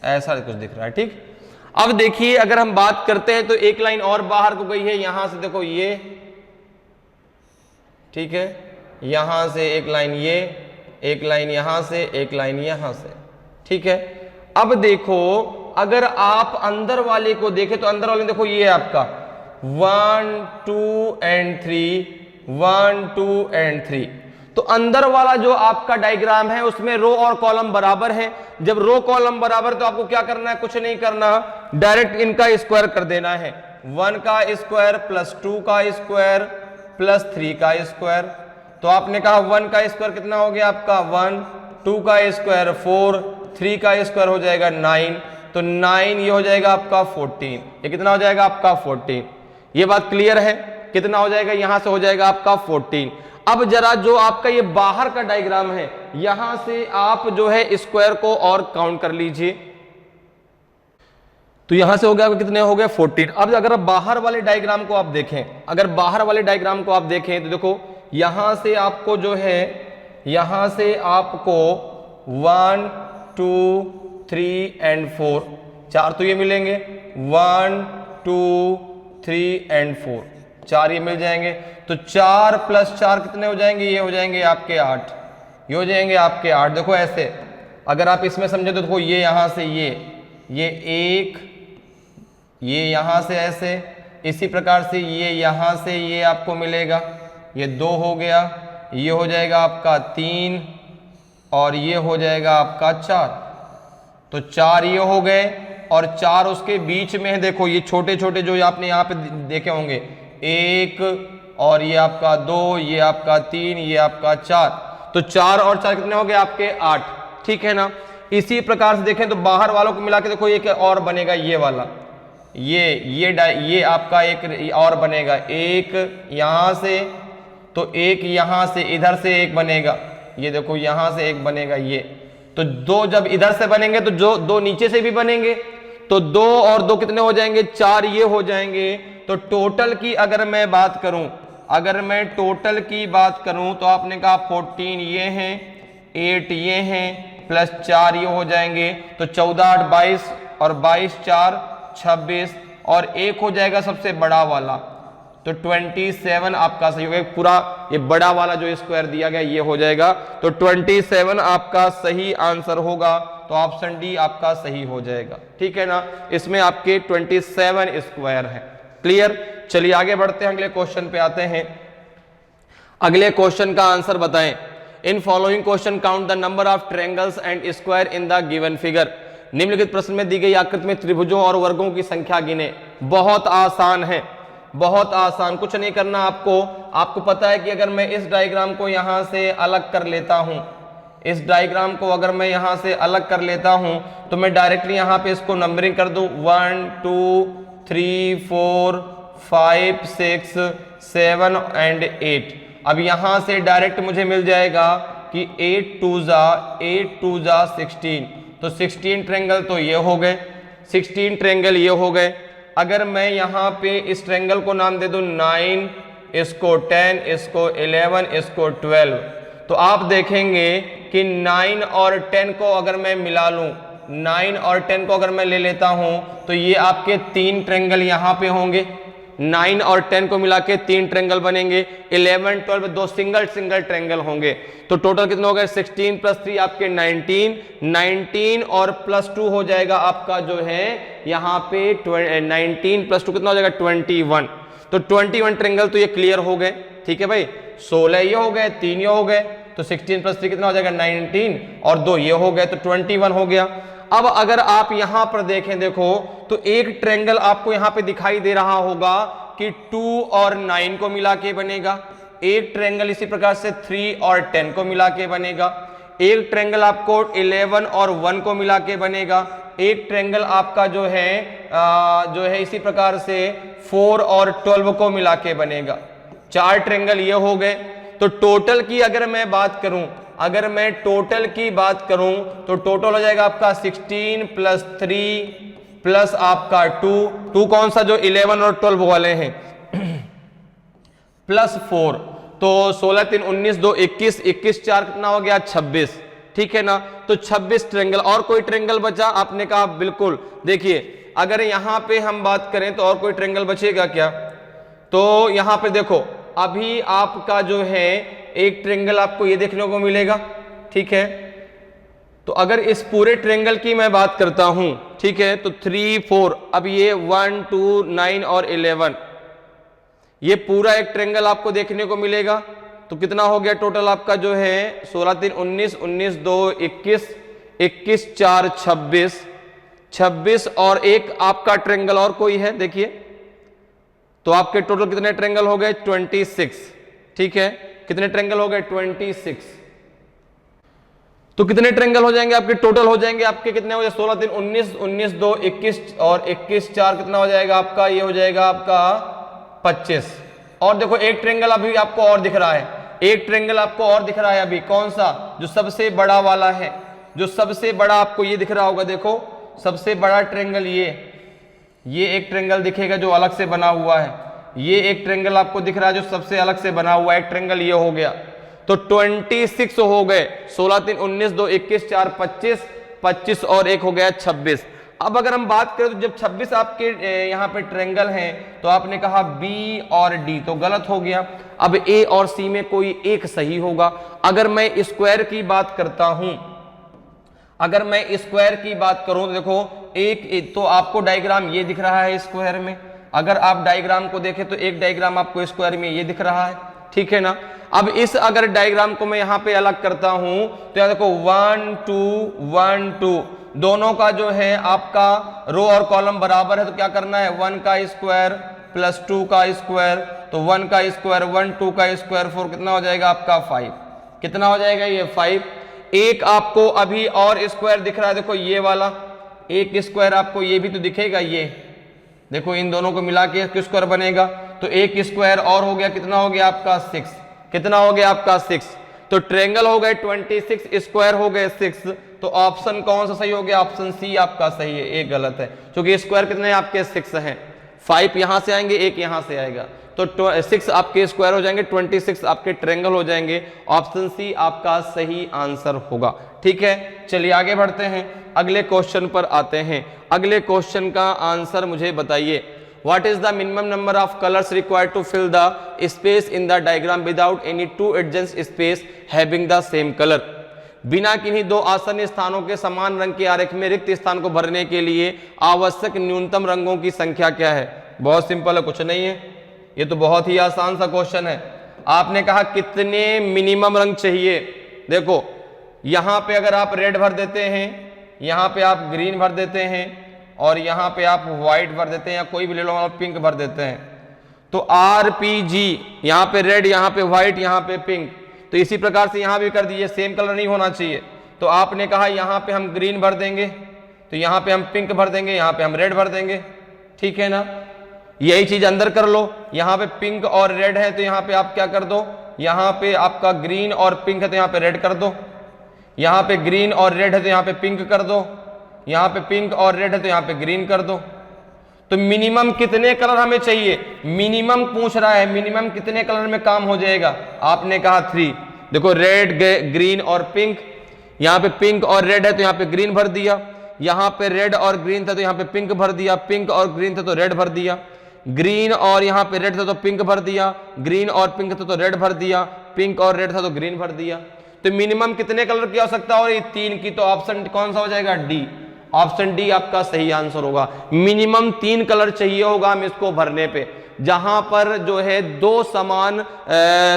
ऐसा कुछ दिख रहा है, ठीक। अब देखिए अगर हम बात करते हैं तो एक लाइन और बाहर को गई है, यहां से देखो ये, ठीक है, यहां से एक लाइन ये, एक लाइन यहां से, एक लाइन यहां से, ठीक है। अब देखो अगर आप अंदर वाले को देखें तो अंदर वाले देखो ये है आपका 1 2 एंड 3, 1 2 एंड 3। तो अंदर वाला जो आपका डायग्राम है उसमें रो और कॉलम बराबर है। जब रो कॉलम बराबर तो आपको क्या करना है, कुछ नहीं करना, डायरेक्ट इनका स्क्वायर कर देना है। 1 का स्क्वायर प्लस 2 का स्क्वायर प्लस 3 का स्क्वायर। तो आपने कहा 1 का स्क्वायर कितना हो गया आपका 1, 2 का स्क्वायर 4, 3 का स्क्वायर हो जाएगा 9, तो 9 ये हो जाएगा आपका 14। ये कितना हो जाएगा आपका 14। ये बात क्लियर है, कितना हो जाएगा, यहां से हो जाएगा आपका 14। अब जरा जो आपका ये बाहर का डायग्राम है, यहां से आप जो है स्क्वायर को और काउंट कर लीजिए। तो यहां से हो गया कितने हो गए 14। अब अगर बाहर वाले डायग्राम को आप देखें, अगर बाहर वाले डायग्राम को आप देखें तो देखो यहां से आपको जो है, यहां से आपको 1 2 3 एंड 4, 4 तो ये मिलेंगे, 1 2 3 एंड 4, 4 ये मिल जाएंगे। तो 4 प्लस 4 कितने हो जाएंगे, ये हो जाएंगे आपके 8, ये हो जाएंगे आपके 8। देखो ऐसे अगर आप इसमें समझे तो देखो ये यहां से ये 1, ये यहां से ऐसे, इसी प्रकार से ये यहां से ये आपको मिलेगा, ये 2 हो गया, ये हो जाएगा आपका 3 और ये हो जाएगा आपका 4। तो 4 ये हो गए और 4 उसके बीच में है। देखो ये छोटे छोटे जो आपने यहाँ पे देखे होंगे, 1 और ये आपका 2, ये आपका 3, ये आपका 4। तो 4 और 4 कितने हो गए आपके 8, ठीक है ना। इसी प्रकार से देखें तो बाहर वालों को मिला के देखो ये और बनेगा, ये वाला ये आपका एक और बनेगा, एक यहां से, तो एक यहां से, इधर से एक बनेगा, ये देखो यहां से एक बनेगा ये। तो 2 जब इधर से बनेंगे तो जो 2 नीचे से भी बनेंगे, तो 2 और 2 कितने हो जाएंगे 4 ये हो जाएंगे। तो टोटल की अगर मैं बात करूं, अगर मैं टोटल की बात करूं तो आपने कहा 14 ये हैं, 8 ये हैं, प्लस 4 ये हो जाएंगे। तो 14 8 22 और 22 4 26 और एक हो जाएगा सबसे बड़ा वाला, तो 27 आपका सही होगा। पूरा ये बड़ा वाला जो स्क्वायर दिया गया ये हो जाएगा, तो 27 आपका सही आंसर होगा। तो ऑप्शन डी आपका सही हो जाएगा, ठीक है ना। इसमें आपके 27 स्क्वायर है। क्लियर, चलिए आगे बढ़ते हैं, अगले क्वेश्चन पे आते हैं। अगले क्वेश्चन का आंसर बताएं। In following question count the number of triangles and square in the given figure. निम्नलिखित प्रश्न में दी गई आकृति में त्रिभुजों और वर्गों की संख्या गिने। बहुत आसान है, बहुत आसान, कुछ नहीं करना आपको। आपको पता है कि अगर मैं इस डायग्राम को यहां से अलग कर लेता हूं, इस डायग्राम को अगर मैं यहां से अलग कर लेता हूं तो मैं डायरेक्टली यहां पे इसको नंबरिंग कर दूं 1 2 3 4 5 6 7 एंड 8। अब यहां से डायरेक्ट मुझे मिल जाएगा कि 8 2 जा 16, तो 16 ट्रायंगल तो ये हो गए, 16 ट्रायंगल ये हो गए। अगर मैं यहाँ पे इस ट्रायंगल को नाम दे दूं 9, इसको 10, इसको 11, इसको 12, तो आप देखेंगे कि 9 और 10 को अगर मैं मिला लूं, 9 और 10 को अगर मैं ले लेता हूं तो ये आपके 3 ट्रायंगल यहाँ पे होंगे। 9 और 10 को मिला के 3 ट्रायंगल बनेंगे। 11 12 दो सिंगल ट्रायंगल होंगे। तो टोटल कितना हो गया 16 प्लस 3 आपके 19 और प्लस 2 हो जाएगा आपका जो है यहाँ पे 19 प्लस 2 कितना हो जाएगा 21। तो 21 ट्रायंगल तो ये क्लियर हो गए, ठीक है भाई। 16 ये हो गए, 3 ये हो गए, तो 16 प्लस 3 कितना हो जाएगा 19 और 2 ये हो गए, तो 21 हो गया। अब अगर आप यहां पर देखें, देखो तो एक ट्रायंगल आपको यहां पे दिखाई दे रहा होगा कि 2 और 9 को मिला के बनेगा। एक ट्रायंगल इसी प्रकार से 3 और 10 को मिला के बनेगा। एक ट्रायंगल आपको 11 और 1 को मिला के बनेगा। एक ट्रायंगल आपका जो है इसी प्रकार से 4 और 12 को मिला के बनेगा। 4 ट्रायंगल ये हो गए। तो टोटल की अगर मैं बात करूं, अगर मैं टोटल की बात करूं तो टोटल हो जाएगा आपका 16 प्लस 3 प्लस आपका 2 कौन सा जो 11 और 12 वाले हैं प्लस 4, तो 16 3 19 2 21 21 4 कितना हो गया 26, ठीक है ना। तो 26 ट्रायंगल। और कोई ट्रायंगल बचा? आपने कहा बिल्कुल। देखिए अगर यहां पे हम बात करें तो और कोई ट्रायंगल बचेगा क्या? तो यहां पे देखो अभी आपका जो है एक ट्रायंगल आपको ये देखने को मिलेगा, ठीक है। तो अगर इस पूरे ट्रायंगल की मैं बात करता हूं, ठीक है, तो 3 4, अब ये 1 2 9 और 11, ये पूरा एक ट्रायंगल आपको देखने को मिलेगा। तो कितना हो गया टोटल आपका जो है 16 3 19, 19 2 21, 21 4 26, 26 और एक आपका ट्रेंगल और कोई है देखिए, तो आपके टोटल कितने ट्रेंगल हो गए 26। ठीक है, कितने ट्रेंगल हो गए 26। तो कितने ट्रेंगल हो जाएंगे आपके टोटल हो जाएंगे आपके कितने हो जाए 16 3 19, 19 2 21 और 21 4 कितना हो जाएगा आपका, ये हो जाएगा आपका 25। और देखो एक ट्रेंगल अभी आपको और दिख रहा है, एक ट्रेंगल आपको और दिख रहा है अभी, कौन सा, जो सबसे बड़ा वाला है, जो सबसे बड़ा आपको ये दिख रहा होगा, देखो सबसे बड़ा ट्रेंगल ये एक ट्रेंगल दिखेगा जो अलग से बना हुआ है, ये एक ट्रेंगल आपको दिख रहा है जो सबसे अलग से बना हुआ है, एक ट्रेंगल ये हो गया। तो 26 हो गए, 16 3 19 2 21 4 25, 25 और एक हो गया 26। अब अगर हम बात करें तो जब 26 आपके यहाँ पे ट्रेंगल हैं तो आपने कहा B और D, तो गलत हो गया। अब A और C में कोई एक सही होगा। अगर मैं स्क्वायर की बात करता हूं, अगर मैं स्क्वायर की बात करूं तो देखो एक तो आपको डायग्राम ये दिख रहा है स्क्वायर में, अगर आप डायग्राम को देखें तो एक डायग्राम आपको स्क्वायर में ये दिख रहा है, ठीक है ना। अब इस अगर डायग्राम को मैं यहां पे अलग करता हूं तो यहां देखो 1 2 1 2 दोनों का जो है आपका रो और कॉलम बराबर है, तो क्या करना है 1 का स्क्वायर प्लस 2 का स्क्वायर, तो 1 का स्क्वायर 1 2 का स्क्वायर 4 कितना हो जाएगा आपका 5, कितना हो जाएगा ये 5। एक आपको अभी और स्क्वायर दिख रहा है, देखो ये वाला एक स्क्वायर आपको ये भी तो दिखेगा, ये देखो इन दोनों को मिला के एक स्क्वायर बनेगा, तो एक स्क्वायर और हो गया, कितना हो गया आपका 6, कितना हो गया आपका 6। तो ट्रायंगल हो गए 26, स्क्वायर हो गए 6, तो ऑप्शन कौन सा सही हो गया, ऑप्शन सी आपका सही है, एक गलत है क्योंकि स्क्वायर कितने आपके 6 हैं, 5 यहां से आएंगे एक यहां से आएगा, तो 6 आपके स्क्वायर हो जाएंगे, 26 आपके ट्रायंगल हो जाएंगे, ऑप्शन सी आपका सही आंसर होगा। ठीक है, चलिए आगे बढ़ते हैं, अगले क्वेश्चन पर आते हैं। अगले क्वेश्चन का आंसर मुझे बताइए, What is the minimum number of colors required to fill the space in the diagram without any two adjacent space having the same color? बिना किन्हीं दो आसन्न स्थानों के समान रंग के आरेख में रिक्त स्थान को भरने के लिए आवश्यक न्यूनतम रंगों की संख्या क्या है? बहुत सिंपल है, कुछ नहीं है, ये तो बहुत ही आसान सा क्वेश्चन है। आपने कहा कितने मिनिमम रंग चाहिए, देखो यहां पे अगर आप रेड भर देते हैं, यहां पे आप ग्रीन भर देते हैं और यहां पे आप व्हाइट भर देते हैं या कोई भी ले लो आप पिंक भर देते हैं, तो RPG यहां पे रेड, यहां पे व्हाइट, यहां पे पिंक, तो इसी प्रकार से यहां भी कर दीजिए, सेम कलर नहीं होना चाहिए। तो आपने कहा यहां पे हम ग्रीन भर देंगे, तो यहां पे हम पिंक भर देंगे, यहां पे हम रेड भर देंगे, ठीक है ना। यही चीज अंदर कर लो, यहां पे पिंक और रेड है तो यहां पे आप क्या कर दो, यहां पे आपका ग्रीन और पिंक है तो यहां पे रेड कर दो, यहां पे ग्रीन और रेड है तो यहां पे पिंक कर दो, यहां पे पिंक और रेड है तो यहां पे ग्रीन कर दो। तो मिनिमम कितने कलर हमें चाहिए, मिनिमम पूछ रहा है, मिनिमम कितने कलर में काम हो जाएगा, आपने कहा 3। देखो रेड ग्रीन और पिंक, यहां पे पिंक और रेड है तो यहां पे ग्रीन भर दिया, यहां पे रेड और ग्रीन था तो यहां पे पिंक भर दिया, पिंक और ग्रीन था तो रेड भर दिया, ग्रीन और यहां पे रेड था तो पिंक भर दिया, ग्रीन और पिंक था तो रेड भर दिया, पिंक और रेड था तो ग्रीन भर दिया। तो मिनिमम कितने कलर की आवश्यकता हो रही, 3 की, तो ऑप्शन कौन सा हो जाएगा, डी, ऑप्शन डी आपका सही आंसर होगा। मिनिमम 3 कलर चाहिए होगा हम इसको भरने पे, जहां पर जो है 2 समान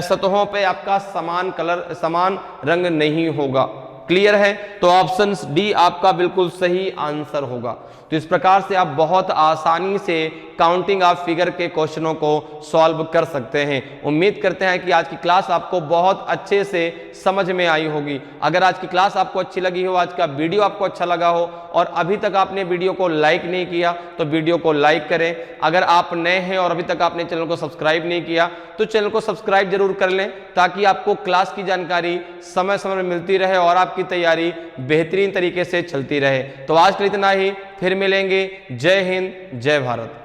सतहों पे आपका समान कलर समान रंग नहीं होगा। क्लियर है, तो ऑप्शन डी आपका बिल्कुल सही आंसर होगा। तो इस प्रकार से आप बहुत आसानी से काउंटिंग ऑफ फिगर के क्वेश्चनों को सॉल्व कर सकते हैं। उम्मीद करते हैं कि आज की क्लास आपको बहुत अच्छे से समझ में आई होगी। अगर आज की क्लास आपको अच्छी लगी हो, आज का वीडियो आपको अच्छा लगा हो और अभी तक आपने वीडियो को लाइक नहीं किया तो वीडियो को लाइक करें। अगर आप नए हैं और अभी तक आपने चैनल को सब्सक्राइब नहीं किया तो चैनल को सब्सक्राइब जरूर कर लें, ताकि आपको क्लास की जानकारी समय समय में मिलती रहे और आपकी तैयारी बेहतरीन तरीके से चलती रहे। तो आज के लिए इतना ही, फिर मिलेंगे। जय हिंद, जय भारत।